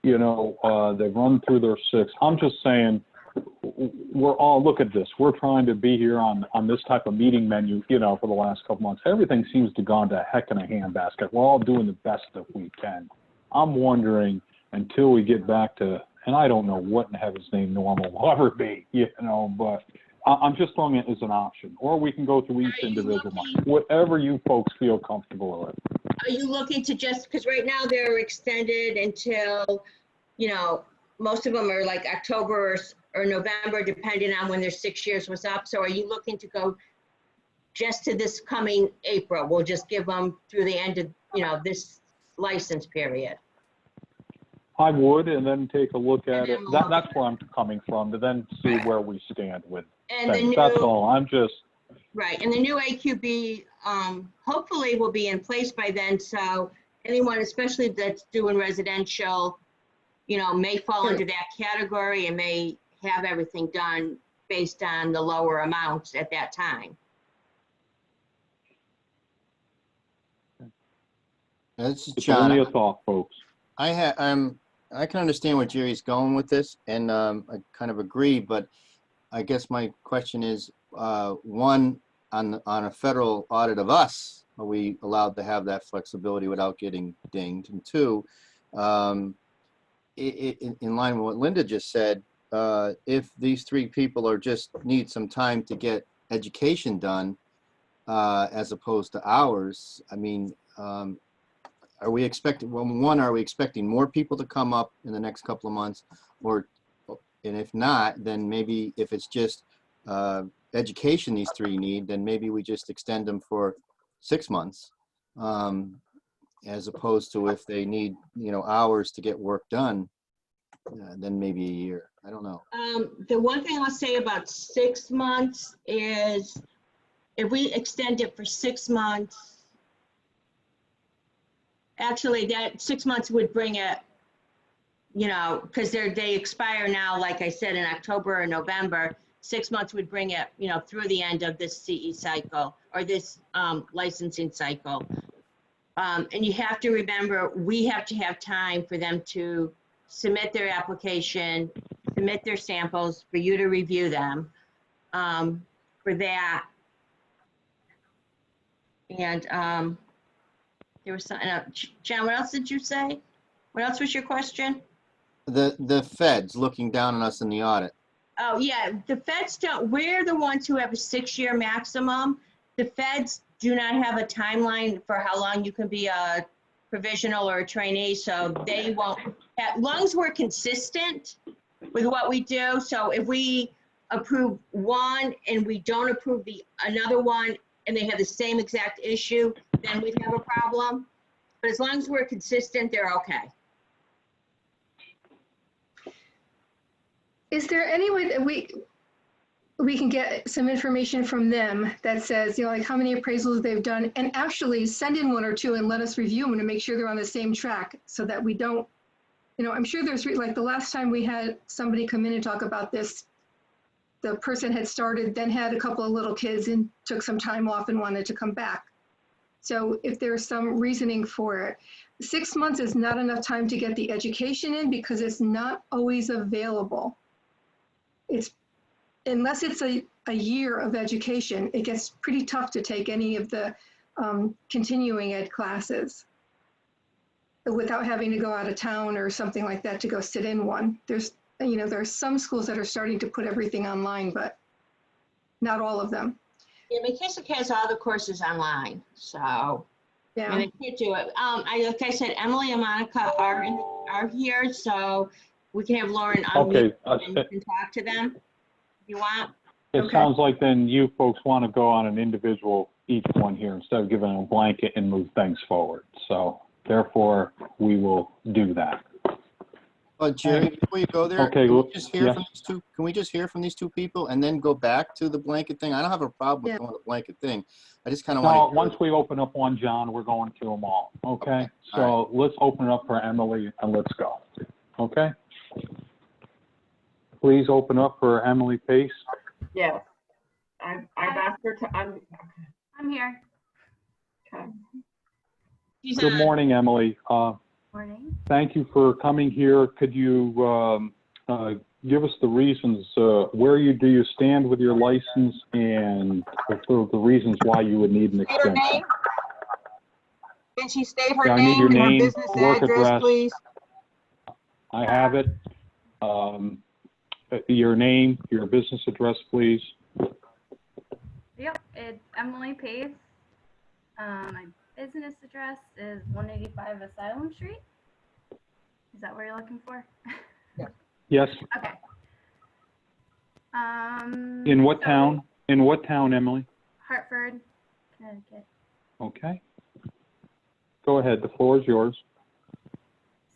you know, they've run through their 6. I'm just saying, we're all, look at this. We're trying to be here on this type of meeting menu, you know, for the last couple months. Everything seems to have gone to heck in a handbasket. We're all doing the best that we can. I'm wondering, until we get back to, and I don't know what in heaven's name normal will ever be, you know, but I'm just throwing it as an option. Or we can go through each individual month, whatever you folks feel comfortable with. Are you looking to just, because right now they're extended until, you know, most of them are like October or November, depending on when their 6 years was up. So are you looking to go just to this coming April? We'll just give them through the end of, you know, this license period. I would, and then take a look at it. That's where I'm coming from, to then see where we stand with things. That's all. I'm just... Right, and the new AQB hopefully will be in place by then, so anyone, especially that's doing residential, you know, may fall into that category and may have everything done based on the lower amounts at that time. This is It's John. only a thought, folks. I can understand where Jerry's going with this, and I kind of agree, but I guess my question is, one, on a federal audit of us, are we allowed to have that flexibility without getting dinged? And two, in line with what Linda just said, if these 3 people are just need some time to get education done, as opposed to hours, I mean, are we expecting, well, one, are we expecting more people to come up in the next couple of months? Or, and if not, then maybe if it's just education these 3 need, then maybe we just extend them for 6 months, as opposed to if they need, you know, hours to get work done, then maybe a year. I don't know. The one thing I'll say about 6 months is if we extend it for 6 months, actually that 6 months would bring it, you know, because they expire now, like I said, in October or November. 6 months would bring it, you know, through the end of this CE cycle or this licensing cycle. And you have to remember, we have to have time for them to submit their application, submit their samples, for you to review them for that. And there was something else. John, what else did you say? What else was your question? The feds looking down on us in the audit. Oh, yeah, the feds don't, we're the ones who have a 6-year maximum. The feds do not have a timeline for how long you can be a provisional or a trainee, so they won't, as long as we're consistent with what we do. So if we approve one and we don't approve the another one and they have the same exact issue, then we'd have a problem. But as long as we're consistent, they're okay. Is there any way that we can get some information from them that says, you know, like how many appraisals they've done, and actually send in one or two and let us review them to make sure they're on the same track, so that we don't, you know, I'm sure there's, like the last time we had somebody come in and talk about this, the person had started, then had a couple of little kids and took some time off and wanted to come back. So if there's some reasoning for it, 6 months is not enough time to get the education in because it's not always available. It's, unless it's a year of education, it gets pretty tough to take any of the continuing ed classes without having to go out of town or something like that to go sit in one. There's, you know, there are some schools that are starting to put everything online, but not all of them. Yeah, McKissick has all the courses online, so Yeah. and they can't do it. Like I said, Emily and Monica are here, so we can have Lauren unmute and you can talk to them if you want. It sounds like then you folks want to go on an individual each one here instead of giving a blanket and move things forward. So therefore, we will do that. Jerry, before you go there, Okay, can well, we just hear from these two? Can we just hear from these two people and then go back to the blanket thing? I don't have a problem with going to the blanket thing. I just kind of want to. Once we open up one, John, we're going to them all. Okay. So let's open it up for Emily and let's go. Okay. Please open up for Emily Pace. Yes. I've asked her to, I'm here. okay. Good morning, Emily. Morning. Thank you for coming here. Could you give us the reasons where do you stand with your license and the reasons why you would need an State her extension? name? Can she state her Yeah, I need your name and her name, business work address, address. please? I have it. Your name, your business address, please. Yep, it's Emily Pace. My business address is 185 Asylum Street. Is that what you're looking for? Yes. Okay. In what town? In what town, Emily? Hartford, Connecticut. Okay. Go ahead. The floor is yours.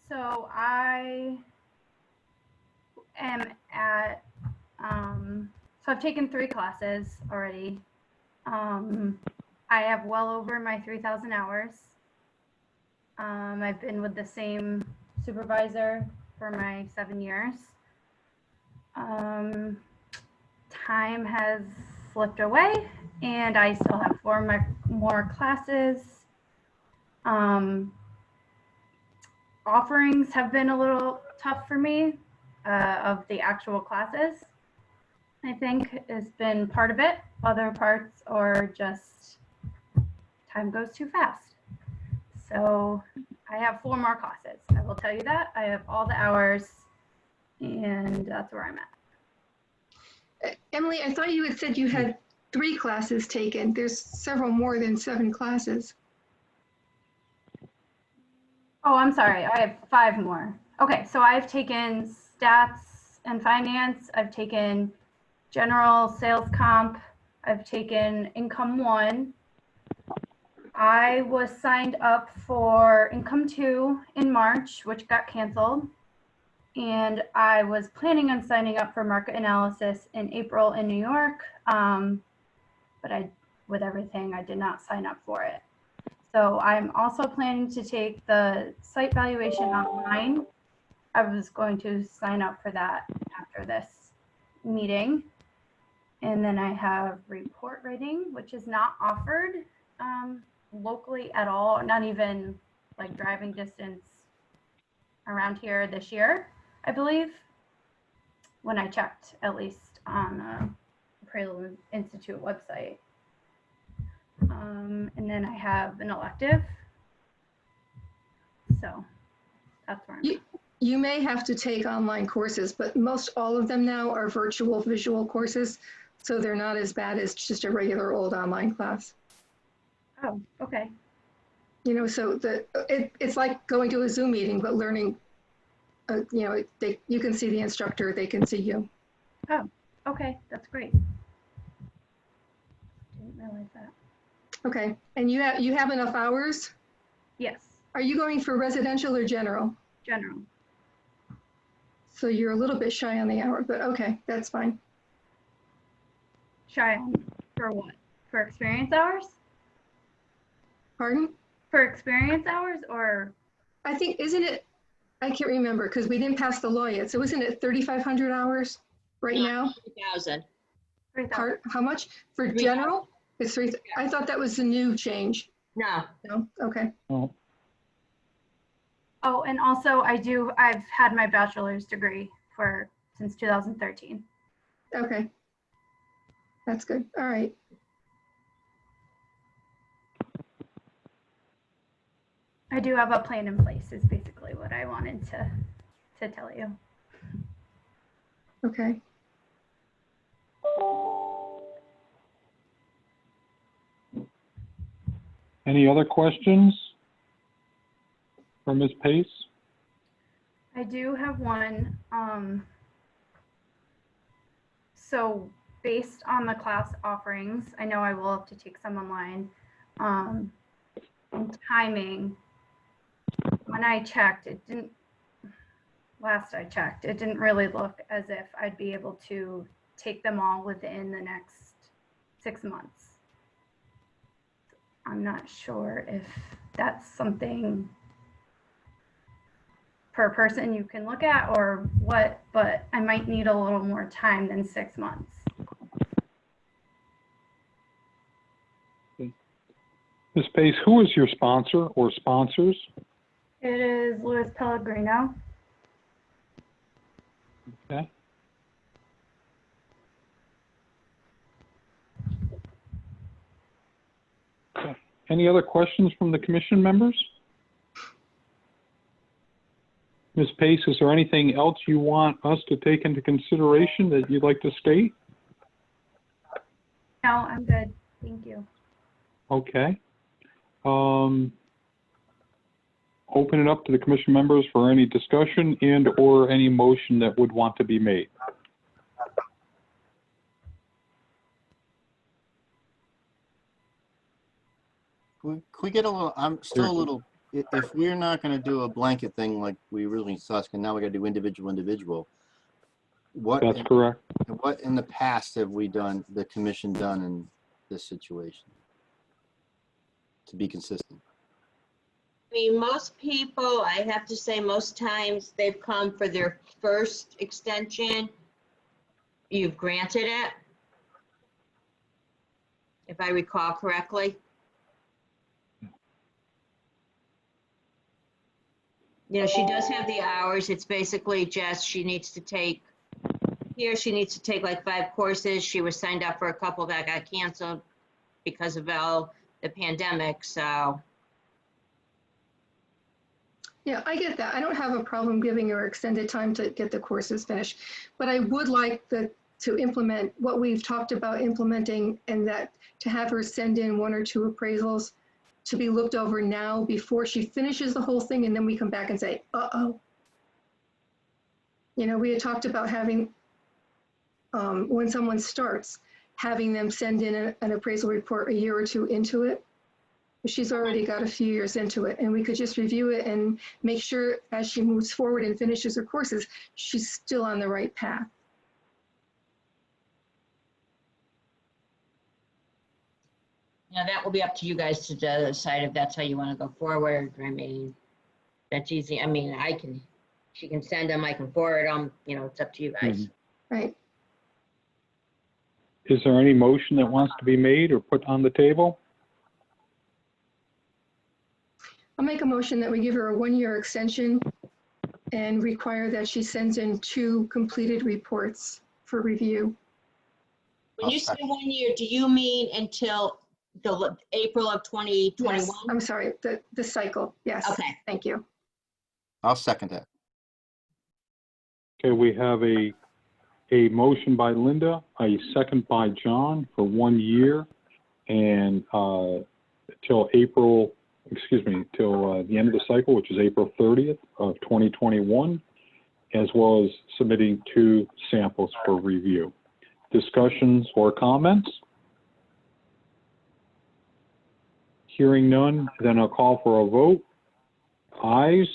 So I am at, so I've taken 3 classes already. I have well over my 3,000 hours. I've been with the same supervisor for my 7 years. Time has slipped away and I still have 4 more classes. Offerings have been a little tough for me of the actual classes. I think has been part of it. Other parts are just time goes too fast. So I have 4 more classes. I will tell you that. I have all the hours and that's where I'm at. Emily, I thought you had said you had 3 classes taken. There's several more than 7 classes. Oh, I'm sorry. I have 5 more. Okay, so I've taken stats and finance. I've taken general sales comp. I've taken income 1. I was signed up for income 2 in March, which got canceled. And I was planning on signing up for market analysis in April in New York. But with everything, I did not sign up for it. So I'm also planning to take the site valuation online. I was going to sign up for that after this meeting. And then I have report writing, which is not offered locally at all, not even like driving distance around here this year, I believe, when I checked, at least on Appraisal Institute website. And then I have an elective. So that's where I'm at. You may have to take online courses, but most all of them now are virtual visual courses. So they're not as bad as just a regular old online class. Oh, okay. You know, so it's like going to a Zoom meeting, but learning, you know, you can see the instructor, they can see you. Oh, okay, that's great. Didn't realize that. Okay, and you have enough hours? Yes, Are you going for residential or general? general. So you're a little bit shy on the hour, but okay, that's fine. Shy on for what? For experience hours? Pardon? For experience hours or? I think, isn't it, I can't remember because we didn't pass the law yet. So isn't it 3,500 hours right now? 3,000. 3,000. How much for 3,000. general? It's 3, I thought that was the new change. No, No, okay. Oh, Oh, and also I've had my bachelor's degree since 2013. Okay. That's good. All right. I do have a plan in place is basically what I wanted to tell you. Okay. any other questions for Ms. Pace? I do have one. So based on the class offerings, I know I will have to take some online. And timing, when I checked, last I checked, it didn't really look as if I'd be able to take them all within the next 6 months. I'm not sure if that's something per person you can look at or what, but I might need a little more time than 6 months. Ms. Pace, who is your sponsor or sponsors? It is Louis Pellegrino. Okay. Okay. Any other questions from the commission members? Ms. Pace, is there anything else you want us to take into consideration that you'd like to state? No, I'm good. Thank you. Okay. Open it up to the commission members for any discussion and or any motion that would want to be made. Could we get a little, I'm still a little, if we're not going to do a blanket thing like we originally discussed, and now we got to do individual, That's correct. what in the past have we done, the commission done in this situation to be consistent? I mean, most people, I have to say, most times they've come for their first extension. You've granted it, if I recall correctly. You know, she does have the hours. It's basically just she needs to take like 5 courses. She was signed up for a couple that got canceled because of the pandemic, so. Yeah, I get that. I don't have a problem giving her extended time to get the courses finished, but I would like to implement what we've talked about implementing, and that to have her send in 1 or 2 appraisals to be looked over now before she finishes the whole thing, and then we come back and say, uh-oh. You know, we had talked about having, when someone starts, having them send in an appraisal report a year or 2 into it. She's already got a few years into it, and we could just review it and make sure as she moves forward and finishes her courses, she's still on the right path. Yeah, that will be up to you guys to decide if that's how you want to go forward. I mean, that's easy. I mean, she can send them, I can forward them, you know, it's up to you guys. Right. Is there any motion that wants to be made or put on the table? I'll make a motion that we give her a 1-year extension and require that she sends in 2 completed reports for review. When you say 1 year, do you mean until the April of 2021? Yes, I'm sorry, the cycle, yes. Okay. Thank you. I'll second that. Okay, we have a motion by Linda, a second by John for 1 year. And till till the end of the cycle, which is April 30th of 2021, as well as submitting 2 samples for review. Discussions or comments? Hearing none, then I'll call for a vote. Ayes?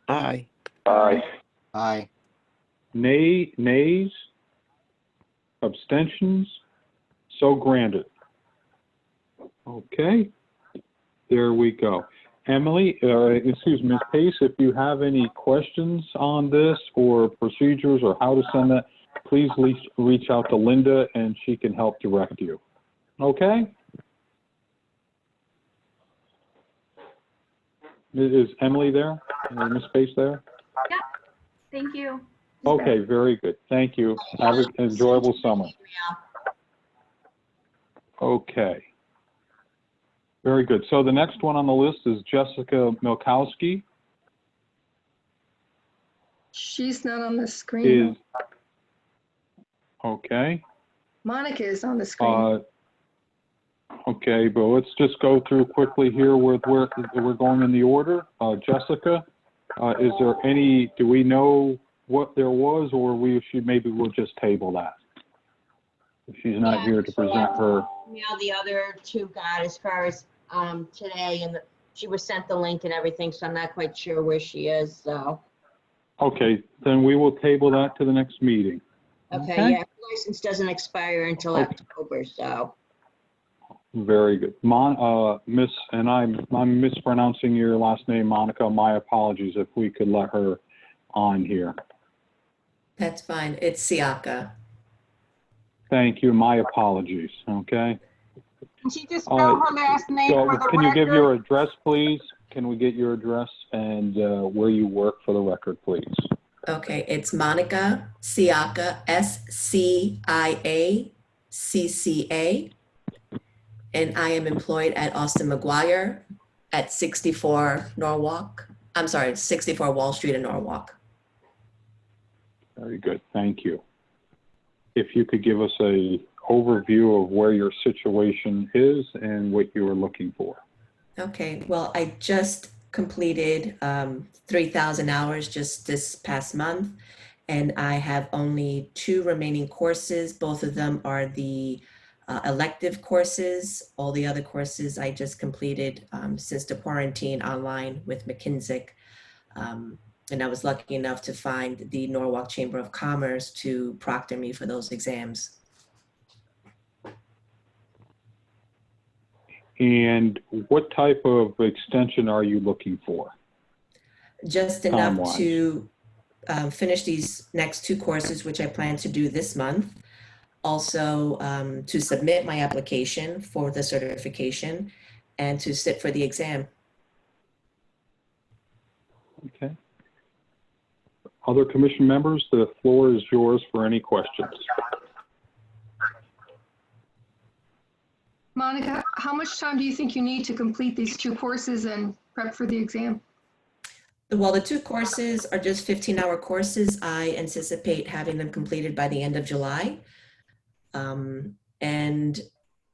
Aye. Aye. Aye. Nays? Abstentions? So granted. Okay, there we go. Emily, excuse me, Ms. Pace, if you have any questions on this or procedures or how to send that, please reach out to Linda and she can help direct you. Okay? Is Emily there? Ms. Pace there? Yep. Thank you. Okay, very good. Thank you. Have an enjoyable summer. Okay. Very good. So the next one on the list is Jessica Milkowski. She's not on the screen. Okay. Monica is on the screen. Okay, but let's just go through quickly here with where we're going in the order. Jessica, is there any, do we know what there was, or maybe we'll just table that? If she's not here to present her. Now the other 2 got as far as today, and she was sent the link and everything, so I'm not quite sure where she is, so. Okay, then we will table that to the next meeting. Okay, yeah, license doesn't expire until October, so. Very good. Miss, and I'm mispronouncing your last name, Monica. My apologies if we could let her on here. That's fine. It's Siaka. Thank you. My apologies. Okay. Can she just spell her last name So for the can you give record? your address, please? Can we get your address and where you work for the record, please? Okay, it's Monica Siaka, SCIACCA. And I am employed at Austin McGuire at 64 Wall Street in Norwalk. Very good. Thank you. If you could give us a overview of where your situation is and what you are looking for. Okay, well, I just completed 3,000 hours just this past month, and I have only 2 remaining courses. Both of them are the elective courses. All the other courses I just completed since the quarantine online with McKinsey. And I was lucky enough to find the Norwalk Chamber of Commerce to proctor me for those exams. And what type of extension are you looking for? Just enough Time-wise? to finish these next 2 courses, which I plan to do this month. Also to submit my application for the certification and to sit for the exam. Okay. Other commission members, the floor is yours for any questions. Monica, how much time do you think you need to complete these 2 courses and prep for the exam? Well, the 2 courses are just 15-hour courses. I anticipate having them completed by the end of July. And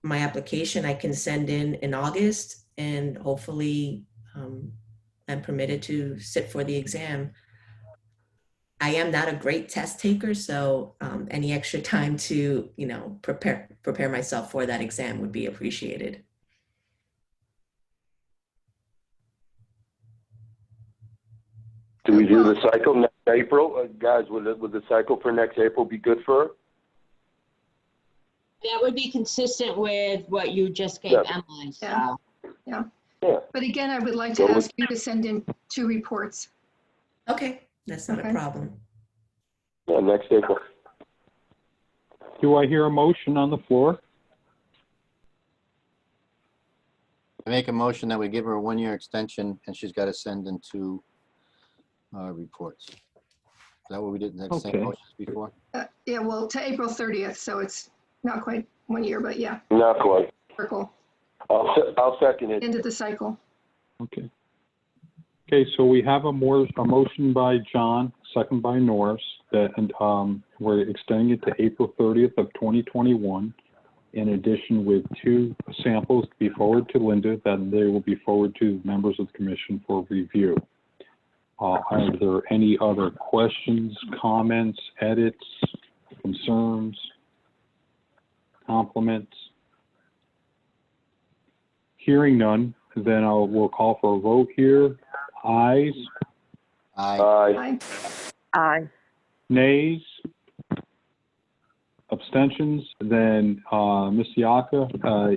my application I can send in August, and hopefully I'm permitted to sit for the exam. I am not a great test taker, so any extra time to, prepare myself for that exam would be appreciated. Do we do the cycle next April? Guys, would the cycle for next April be good for her? That would be consistent with what you just gave Emily, so. Yeah. Yeah. But again, I would like to ask you to send in 2 reports. Okay, that's not a problem. Yeah, next April. Do I hear a motion on the floor? I make a motion that we give her a 1-year extension and she's got to send in 2 reports. Is that what we did in the same motions before? Yeah, well, to April 30th, so it's not quite 1 year, but yeah. Not quite. Circle. I'll second it. End of the cycle. Okay. Okay, so we have a motion by John, second by Norris, that we're extending it to April 30th of 2021. in addition with 2 samples to be forwarded to Linda, that they will be forwarded to members of the commission for review. Are there any other questions, comments, edits, concerns, compliments? Hearing none, then we'll call for a vote here. Ayes, Aye. Aye. Aye. nays, abstentions. Then, Ms. Yaka,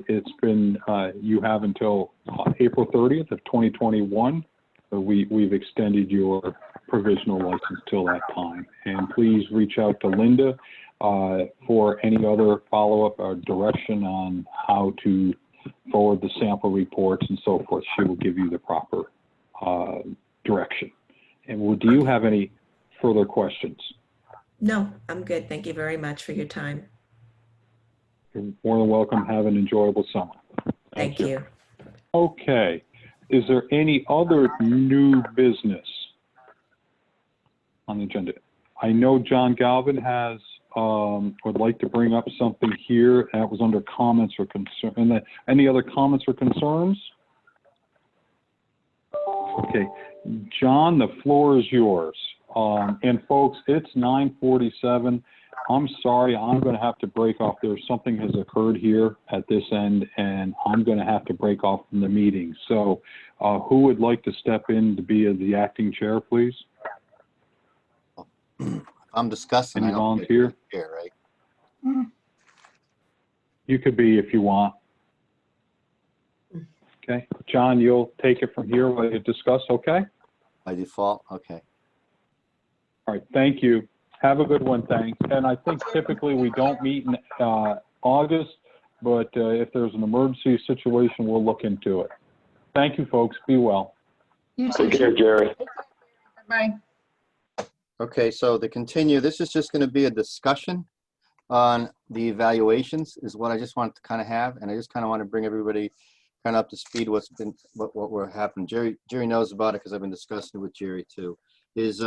it's been, you have until April 30th of 2021. We've extended your provisional license till that time. And please reach out to Linda for any other follow-up or direction on how to forward the sample reports and so forth. She will give you the proper direction. And do you have any further questions? No, I'm good. Thank you very much for your time. You're more than welcome. Have an enjoyable summer. Thank you. Okay. Is there any other new business on the agenda? I know John Galvin has would like to bring up something here that was under comments or concern. Any other comments or concerns? Okay, John, the floor is yours. And folks, it's 9:47. I'm sorry, I'm going to have to break off. Something has occurred here at this end, and I'm going to have to break off from the meeting. So who would like to step in to be the acting chair, please? I'm discussing. Any I don't get volunteer? chair, right? You could be if you want. Okay, John, you'll take it from here while you discuss, okay? By default, okay. All right, thank you. Have a good one, thanks. And I think typically we don't meet in August, but if there's an emergency situation, we'll look into it. Thank you, folks. Be well. You too. Take care, Jerry. Bye. Okay, so to continue, this is just going to be a discussion on the evaluations is what I just want to kind of have. And I just kind of want to bring everybody kind of up to speed what will happen. Jerry knows about it because I've been discussing it with Jerry too. Is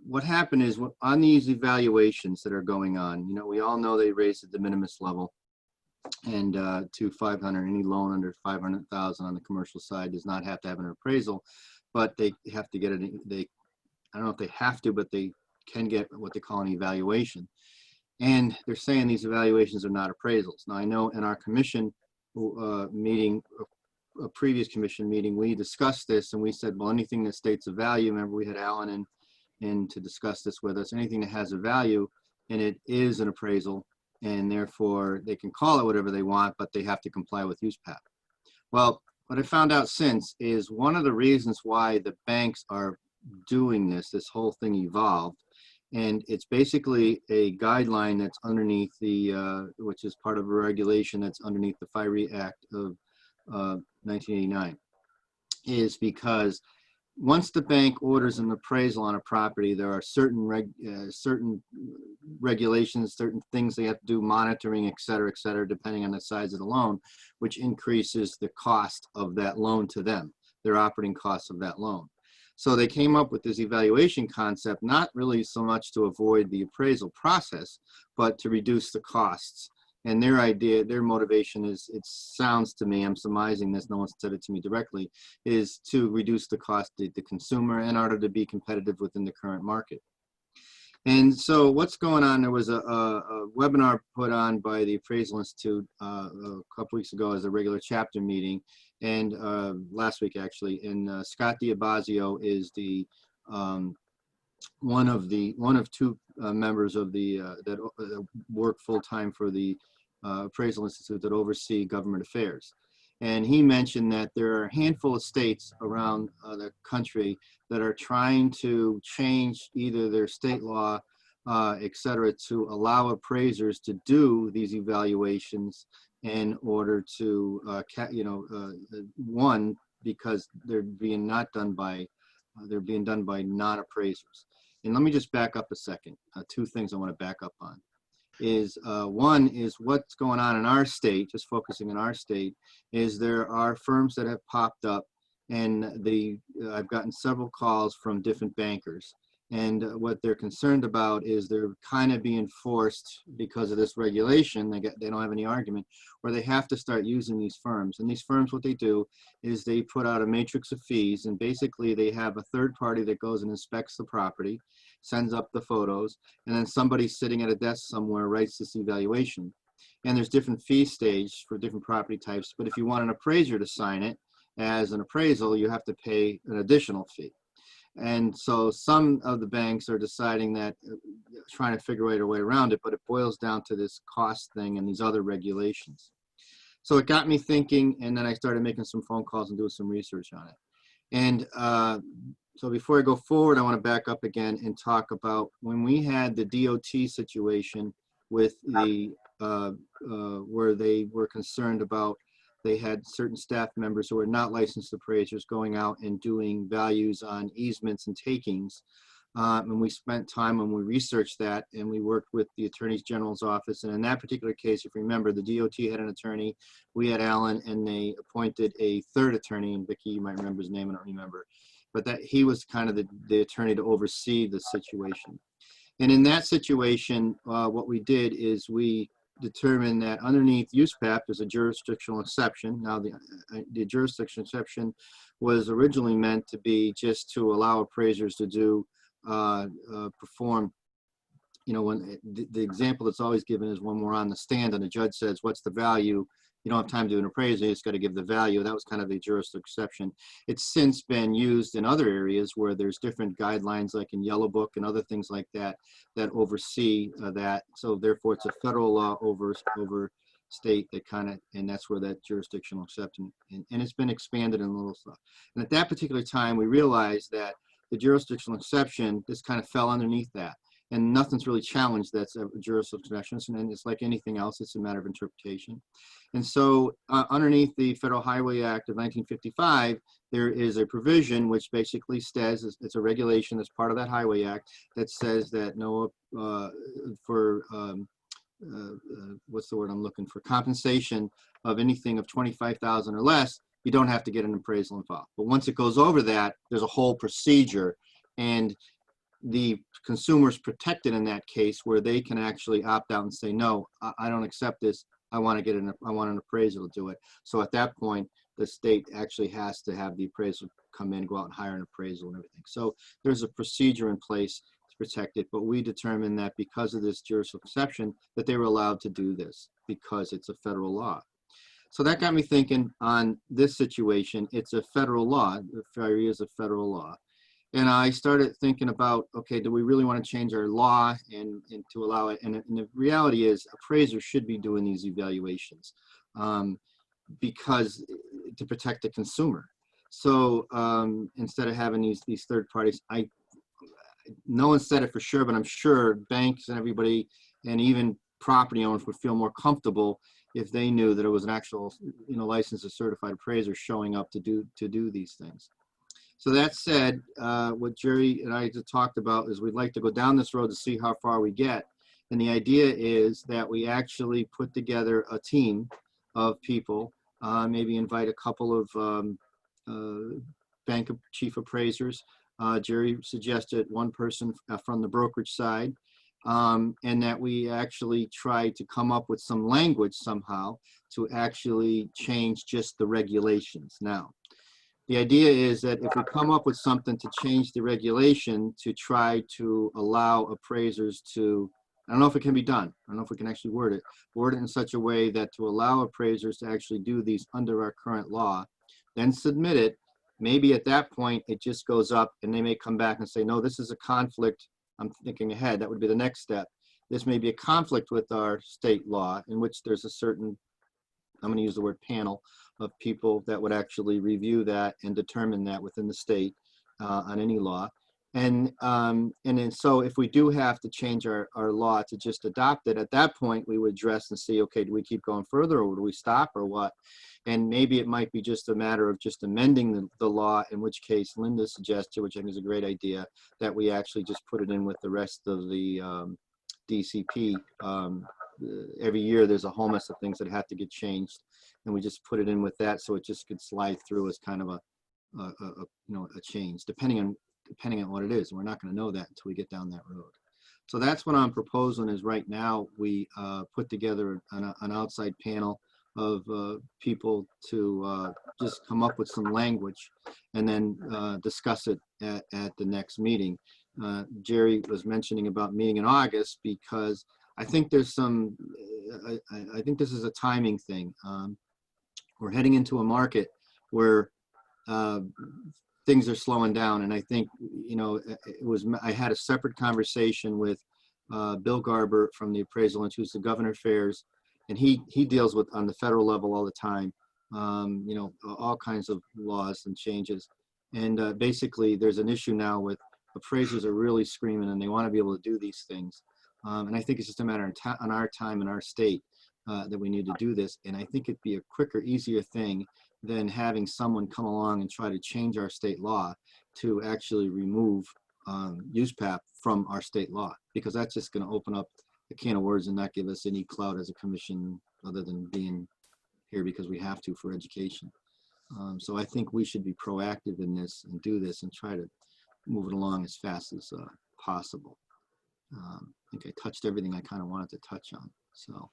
what happened is on these evaluations that are going on, you know, we all know they raised the de minimis level and to 500, any loan under 500,000 on the commercial side does not have to have an appraisal, but they have to get it. I don't know if they have to, but they can get what they call an evaluation. And they're saying these evaluations are not appraisals. Now I know in our commission meeting, a previous commission meeting, we discussed this and we said, well, anything that states a value, remember we had Alan in to discuss this with us, anything that has a value and it is an appraisal and therefore they can call it whatever they want, but they have to comply with USPAP. Well, what I found out since is one of the reasons why the banks are doing this whole thing evolved, and it's basically a guideline that's underneath the, which is part of a regulation that's underneath the FIRE Act of 1989, is because once the bank orders an appraisal on a property, there are certain regulations, certain things they have to do, monitoring, et cetera, depending on the size of the loan, which increases the cost of that loan to them, their operating costs of that loan. So they came up with this evaluation concept, not really so much to avoid the appraisal process, but to reduce the costs. And their idea, their motivation is, it sounds to me, I'm surmising this, no one said it to me directly, is to reduce the cost to the consumer in order to be competitive within the current market. And so what's going on, there was a webinar put on by the Appraisal Institute a couple weeks ago as a regular chapter meeting, and last week actually, and Scott Diabazio is the one of two members of the that work full-time for the Appraisal Institute that oversee government affairs. And he mentioned that there are a handful of states around the country that are trying to change either their state law, et cetera, to allow appraisers to do these evaluations in order to, one, because they're being done by non-appraisers. And let me just back up a second. Two things I want to back up on is one is what's going on in our state, just focusing on our state, is there are firms that have popped up, and I've gotten several calls from different bankers, And what they're concerned about is they're kind of being forced because of this regulation. They don't have any argument, where they have to start using these firms. And these firms, what they do is they put out a matrix of fees, and basically they have a third party that goes and inspects the property, sends up the photos, and then somebody sitting at a desk somewhere writes this evaluation. And there's different fee stage for different property types. But if you want an appraiser to sign it as an appraisal, you have to pay an additional fee. And so some of the banks are deciding that, trying to figure out a way around it, but it boils down to this cost thing and these other regulations. So it got me thinking, and then I started making some phone calls and doing some research on it. And so before I go forward, I want to back up again and talk about when we had the DOT situation with the, where they were concerned about, they had certain staff members who were not licensed appraisers going out and doing values on easements and takings. And we spent time and we researched that, and we worked with the Attorney General's office. And in that particular case, if you remember, the DOT had an attorney, we had Alan, and they appointed a third attorney, and Vicki, you might remember his name, I don't remember. But that he was kind of the attorney to oversee the situation. And in that situation, what we did is we determined that underneath USPAP, there's a jurisdictional exception. Now, the jurisdictional exception was originally meant to be just to allow appraisers to do, perform, you know, when the example that's always given is when we're on the stand and the judge says, what's the value? You don't have time to do an appraisal, you just got to give the value. That was kind of the jurisdictional exception. It's since been used in other areas where there's different guidelines, like in Yellow Book and other things like that, that oversee that. So therefore, it's a federal law over state that kind of, and that's where that jurisdictional exception, and it's been expanded in a little stuff. And at that particular time, we realized that the jurisdictional exception, this kind of fell underneath that. And nothing's really challenged that's a jurisdictional exception, and it's like anything else, it's a matter of interpretation. And so underneath the Federal Highway Act of 1955, there is a provision which basically says, it's a regulation that's part of that Highway Act, that says that no, what's the word I'm looking for, compensation of anything of $25,000 or less, you don't have to get an appraisal involved. But once it goes over that, there's a whole procedure, and the consumer's protected in that case, where they can actually opt out and say, no, I don't accept this. I want an appraisal to do it. So at that point, the state actually has to have the appraisal come in, go out and hire an appraisal and everything. So there's a procedure in place to protect it, but we determined that because of this jurisdictional exception, that they were allowed to do this because it's a federal law. So that got me thinking on this situation. It's a federal law. The FIRE is a federal law. And I started thinking about, okay, do we really want to change our law and to allow it? And the reality is appraisers should be doing these evaluations because to protect the consumer. So instead of having these third parties, no one said it for sure, but I'm sure banks and everybody and even property owners would feel more comfortable if they knew that it was an actual, you know, licensed or certified appraiser showing up to do these things. So that said, what Jerry and I talked about is we'd like to go down this road to see how far we get. And the idea is that we actually put together a team of people, maybe invite a couple of bank chief appraisers. Jerry suggested one person from the brokerage side, and that we actually try to come up with some language somehow to actually change just the regulations. Now, the idea is that if we come up with something to change the regulation to try to allow appraisers to, I don't know if it can be done. I don't know if we can actually word it in such a way that to allow appraisers to actually do these under our current law, then submit it. Maybe at that point, it just goes up and they may come back and say, no, this is a conflict. I'm thinking ahead. That would be the next step. This may be a conflict with our state law in which there's a certain, I'm going to use the word panel, of people that would actually review that and determine that within the state on any law. And then so if we do have to change our law to just adopt it, at that point we would address and see, okay, do we keep going further or do we stop or what? And maybe it might be just a matter of just amending the law, in which case Linda suggested, which I think is a great idea, that we actually just put it in with the rest of the DCP. Every year there's a whole mess of things that have to get changed, and we just put it in with that so it just could slide through as kind of a change, depending on depending on what it is. We're not going to know that until we get down that road. So that's what I'm proposing is right now we put together an outside panel of people to just come up with some language and then discuss it at the next meeting. Jerry was mentioning about meeting in August because I think there's some, I think this is a timing thing. We're heading into a market where things are slowing down. And I think, you know, I had a separate conversation with Bill Garber from the Appraisal Institute, who's the Governor of Affairs, and he deals with on the federal level all the time, you know, all kinds of laws and changes. And basically there's an issue now with appraisers are really screaming and they want to be able to do these things. And I think it's just a matter of on our time in our state that we need to do this. And I think it'd be a quicker, easier thing than having someone come along and try to change our state law to actually remove USPAP from our state law, because that's just going to open up a can of worms and not give us any clout as a commission other than being here because we have to for education. So I think we should be proactive in this and do this and try to move it along as fast as possible. I think I touched everything I kind of wanted to touch on. So,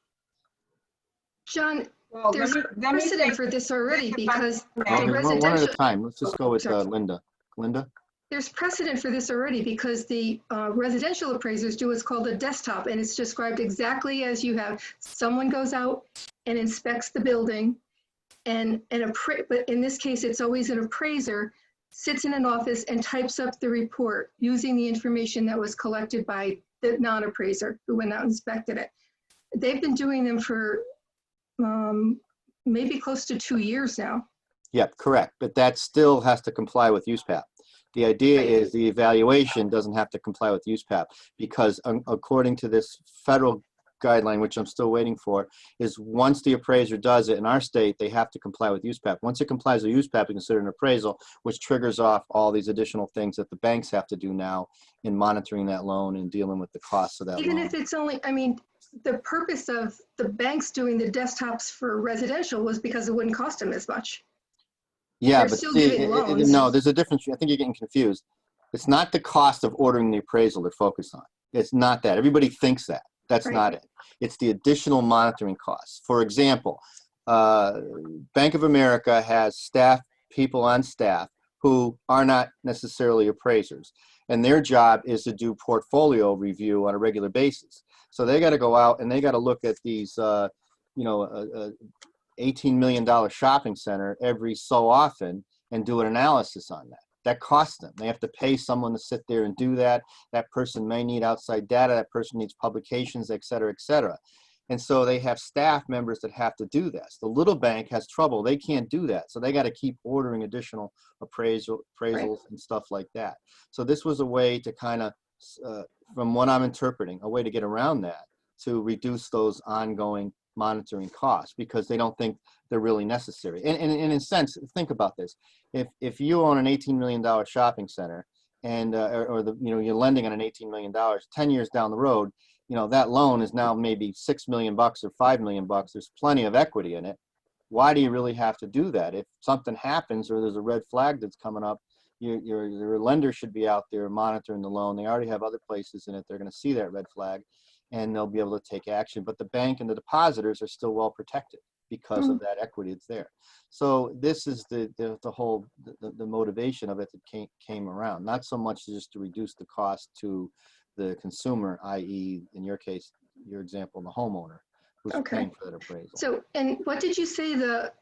John, Well, there's precedent for this already because one at a residential, time. Let's just go with Linda. Linda? there's precedent for this already because the residential appraisers do what's called a desktop, and it's described exactly as you have. Someone goes out and inspects the building, and but in this case, it's always an appraiser sits in an office and types up the report using the information that was collected by the non-appraiser who went out and inspected it. They've been doing them for maybe close to 2 years now. Yep, correct. But that still has to comply with USPAP. The idea is the evaluation doesn't have to comply with USPAP because according to this federal guideline, which I'm still waiting for, is once the appraiser does it in our state, they have to comply with USPAP. Once it complies with USPAP, it's considered an appraisal, which triggers off all these additional things that the banks have to do now in monitoring that loan and dealing with the costs of that Even loan. if it's only, I mean, the purpose of the banks doing the desktops for residential was because it wouldn't cost them as much. Yeah, They're but still see, giving loans. no, there's a difference. I think you're getting confused. It's not the cost of ordering the appraisal they're focused on. It's not that. Everybody thinks that. That's Right. not it. It's the additional monitoring costs. For example, Bank of America has people on staff who are not necessarily appraisers. And their job is to do portfolio review on a regular basis. So they got to go out and they got to look at these, $18 million shopping center every so often and do an analysis on that. That costs them. They have to pay someone to sit there and do that. That person may need outside data. That person needs publications, et cetera, et cetera. And so they have staff members that have to do this. The little bank has trouble. They can't do that. So they got to keep ordering additional appraisals and stuff like that. So this was a way to kind of, from what I'm interpreting, a way to get around that to reduce those ongoing monitoring costs because they don't think they're really necessary. And in a sense, think about this. If you own an $18 million shopping center and you're lending on an $18 million, 10 years down the road, that loan is now maybe $6 million or $5 million. There's plenty of equity in it. Why do you really have to do that? If something happens or there's a red flag that's coming up, your lender should be out there monitoring the loan. They already have other places in it. They're going to see that red flag and they'll be able to take action. But the bank and the depositors are still well protected because of that equity that's there. So this is the whole motivation of it that came around. Not so much just to reduce the cost to the consumer, i.e. in your case, your example, the homeowner who's paying for that appraisal. So, and what did you say the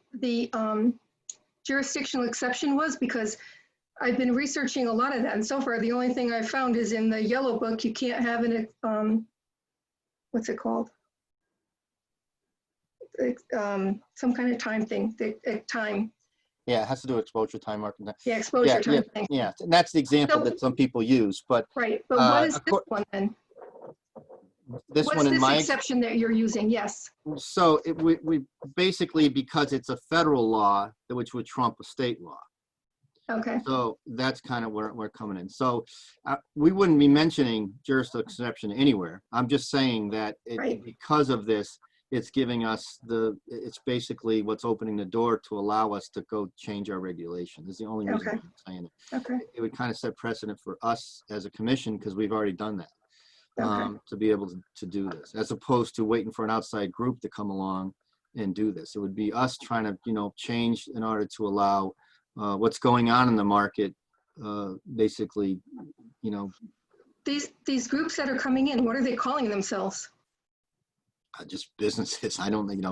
jurisdictional exception was? Because I've been researching a lot of that, and so far the only thing I found is in the yellow book, you can't have an, what's it called? Some kind of time thing, time. Yeah, it has to do with exposure time marking. Yeah, exposure time thing. Yeah, and that's the example that some people use. But right, but what is this one then? What's this exception that you're using? Yes. So we basically, because it's a federal law, which would trump a state law. Okay. So that's kind of where we're coming in. So we wouldn't be mentioning jurisdictional exception anywhere. I'm just saying that because of this, it's giving us it's basically what's opening the door to allow us to go change our regulation. Is the only reason Okay. I'm saying it. Okay. It would kind of set precedent for us as a commission because we've already done that. Okay. To be able to do this, as opposed to waiting for an outside group to come along and do this. It would be us trying to, change in order to allow what's going on in the market, basically, These groups that are coming in, what are they calling themselves? just businesses. I don't think,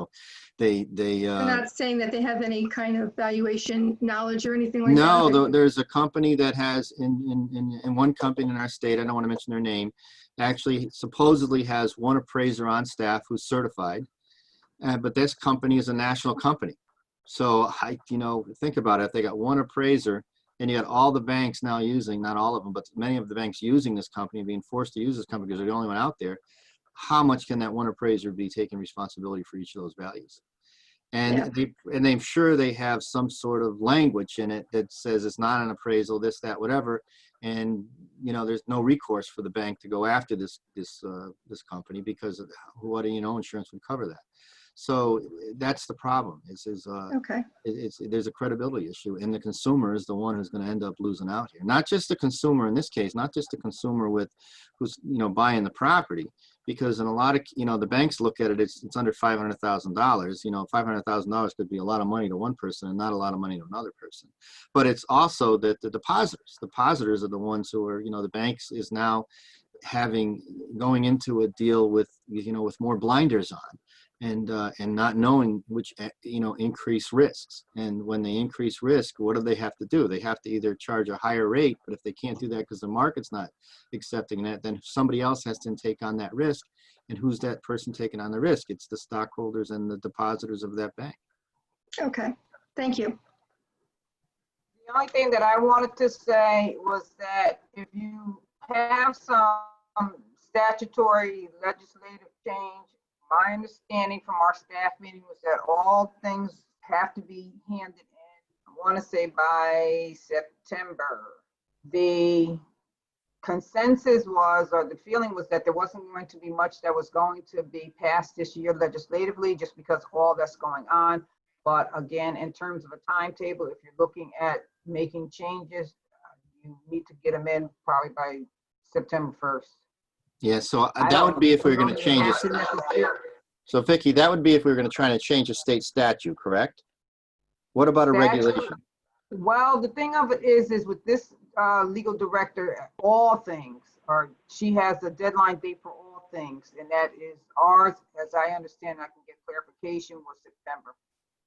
They're not saying that they have any kind of valuation knowledge or anything like that? no, there's a company that has in one company in our state, I don't want to mention their name, actually supposedly has one appraiser on staff who's certified, but this company is a national company. So think about it. If they got one appraiser and you got all the banks now using, not all of them, but many of the banks using this company, being forced to use this company because they're the only one out there, how much can that one appraiser be taking responsibility for each of those values? And I'm sure they have some sort of language in it that says it's not an appraisal, this, that, whatever. And there's no recourse for the bank to go after this company because what insurance would cover that. So that's the problem. Okay. There's a credibility issue, and the consumer is the one who's going to end up losing out here. Not just the consumer in this case, not just the consumer who's buying the property, because in a lot of the banks look at it, it's under $500,000. $500,000 could be a lot of money to one person and not a lot of money to another person. But it's also that the depositors are the ones who are the banks is now going into a deal with with more blinders on. And not knowing which increase risks. And when they increase risk, what do they have to do? They have to either charge a higher rate, but if they can't do that because the market's not accepting that, then somebody else has to take on that risk. And who's that person taking on the risk? It's the stockholders and the depositors of that bank. Okay, thank you. The only thing that I wanted to say was that if you have some statutory legislative change, my understanding from our staff meeting was that all things have to be handed in, I want to say by September. The consensus was, or the feeling was, that there wasn't going to be much that was going to be passed this year legislatively just because all that's going on. But again, in terms of a timetable, if you're looking at making changes, you need to get them in probably by September 1st. Yeah, so that would be if we were going to change it. So Vicki, that would be if we were going to try to change a state statute, correct? What about a regulation? Well, the thing of it is with this legal director, all things she has a deadline date for all things, and that is ours, as I understand, I can get clarification, was September.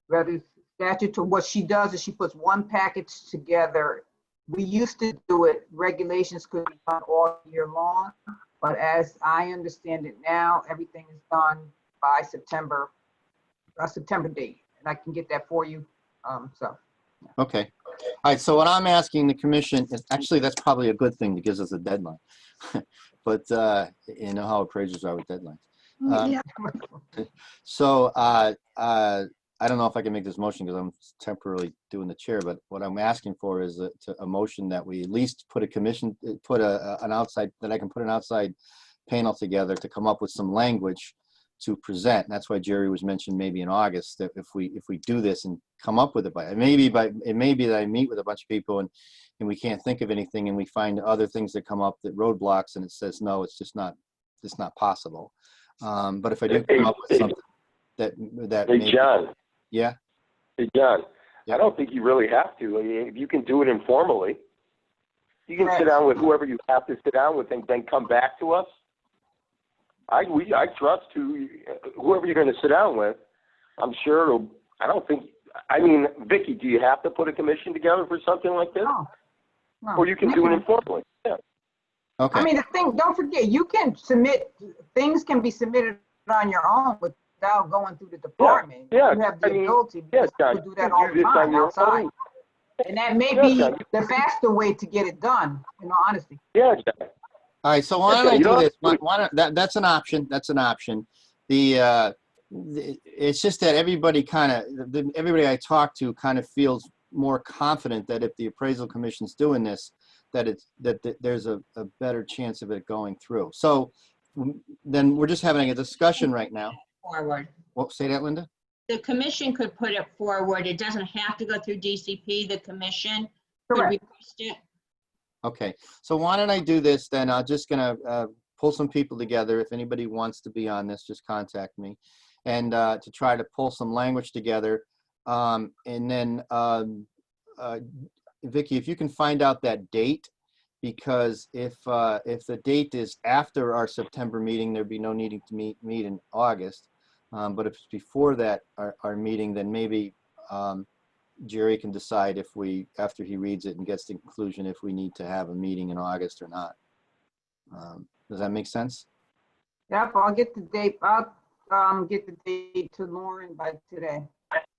Whether statute or what she does is she puts one package together. We used to do it, regulations could be done all year long. But as I understand it now, everything is done by September date, and I can get that for you. Okay. All right. So what I'm asking the commission is actually that's probably a good thing that gives us a deadline, but you know how appraisers are with deadlines. Yeah. So I don't know if I can make this motion because I'm temporarily doing the chair, but what I'm asking for is a motion that we at least put an outside panel together to come up with some language to present. And that's why Jerry was mentioned maybe in August, that if we do this and come up with it it may be that I meet with a bunch of people and we can't think of anything and we find other things that come up that roadblocks and it says, no, it's not possible. But if I do come up with something that Hey, maybe, John. Yeah. Hey, John. Yeah. I don't think you really have to. I mean, if you can do it informally, you can sit down with whoever you have to sit down with and then come back to us. I trust whoever you're going to sit down with. I'm sure Vicki, do you have to put a commission together for something like this? No. Or you can do it informally. Yeah. Okay. I mean, don't forget, things can be submitted on your own without going through the department. Yeah. You have the ability John, to do that all the time outside. And that may be the faster way to get it done, in all honesty. Yeah, John. All right, so why don't I do this? That's an option. That's an option. It's just that everybody I talk to kind of feels more confident that if the appraisal commission's doing this, that there's a better chance of it going through. So then we're just having a discussion right now. Forward. What, say that, Linda? The commission could put it forward. It doesn't have to go through DCP. The commission could Correct. request it. Okay, so why don't I do this then? I'm just gonna pull some people together. If anybody wants to be on this, just contact me. And to try to pull some language together. And then, Vicky, if you can find out that date, because if the date is after our September meeting, there'd be no needing to meet in August. But if it's before that, our meeting, then maybe Jerry can decide if we, after he reads it and gets the conclusion, if we need to have a meeting in August or not. Does that make sense? Yep, I'll get the date. I'll get the date to Lauren by today,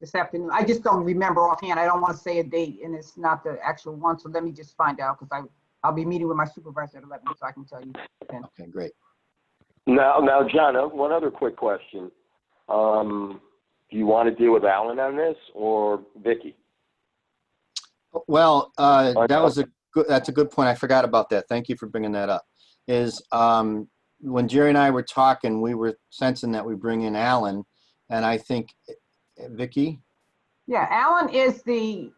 this afternoon. I just don't remember offhand. I don't want to say a date and it's not the actual one. So let me just find out, because I'll be meeting with my supervisor at 11, so I can tell you then. Okay, great. Now, John, one other quick question. Do you want to deal with Alan on this or Vicky? Well, that's a good point. I forgot about that. Thank you for bringing that up. When Jerry and I were talking, we were sensing that we bring in Alan, and I think, Vicky? Yeah, Alan is the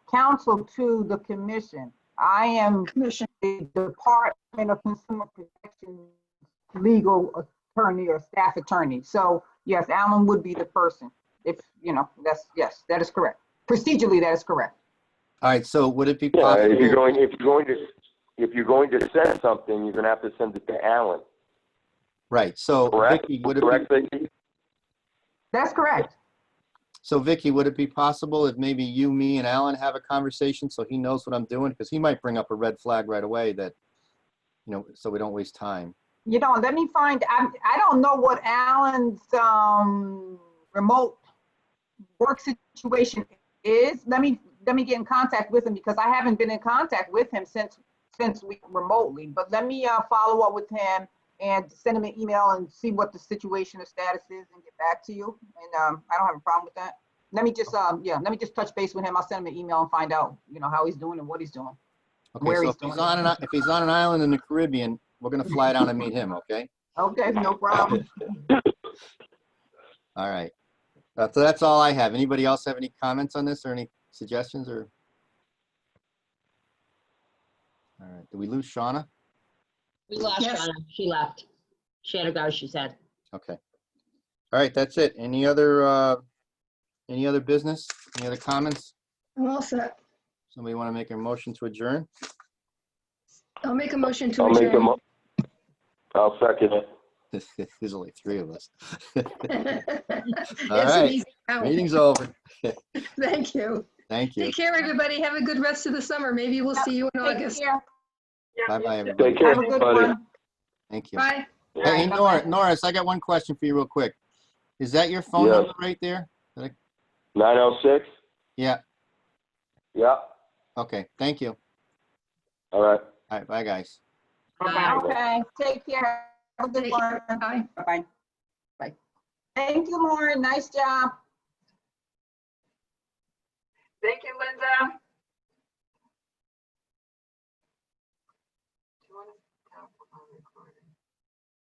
counsel to the commission. I am the Department of Consumer Protection legal attorney or staff attorney. So yes, Alan would be the person. If yes, that is correct. Procedurally, that is correct. All right. So would it be Yeah, possible? if you're going to send something, you're going to have to send it to Alan. Right. So Correct? Vicky, would it Correct, be, Vicky? That's correct. so Vicky, would it be possible if maybe you, me, and Alan have a conversation so he knows what I'm doing? Because he might bring up a red flag right away that, so we don't waste time. Let me find. I don't know what Alan's remote work situation is. Let me get in contact with him, because I haven't been in contact with him since we remotely. But let me follow up with him and send him an email and see what the situation or status is and get back to you. And I don't have a problem with that. Let me just touch base with him. I'll send him an email and find out how he's doing and what he's doing. Okay. Where So he's doing. if he's on an island in the Caribbean, we're going to fly down and meet him. Okay. Okay, no problem. All right. So that's all I have. Anybody else have any comments on this or any suggestions or? All right. Did we lose Shauna? We lost Yes. Shauna. She left. She had to go, she said. Okay. All right. That's it. Any other business? Any other comments? I'm all set. Somebody want to make a motion to adjourn? I'll make a motion to I'll make adjourn. I'll second it. There's only 3 of us. It's All an right. easy count. Meeting's over. Thank you. Thank you. Take care, everybody. Have a good rest of the summer. Maybe we'll see you in Take August. care. Bye-bye, everybody. Take care, Have a good everybody. one. Thank you. Bye. Hey, Bye-bye. Norris, I got one question for you real quick. Is that your phone Yes. number right there? 906? Yeah. Yeah. Okay. Thank you. All right. All right. Bye, guys. Bye. Okay, take care. Have a good Take one. care. Bye. Bye-bye. Bye. Thank you, Lauren. Nice job. Thank you, Linda.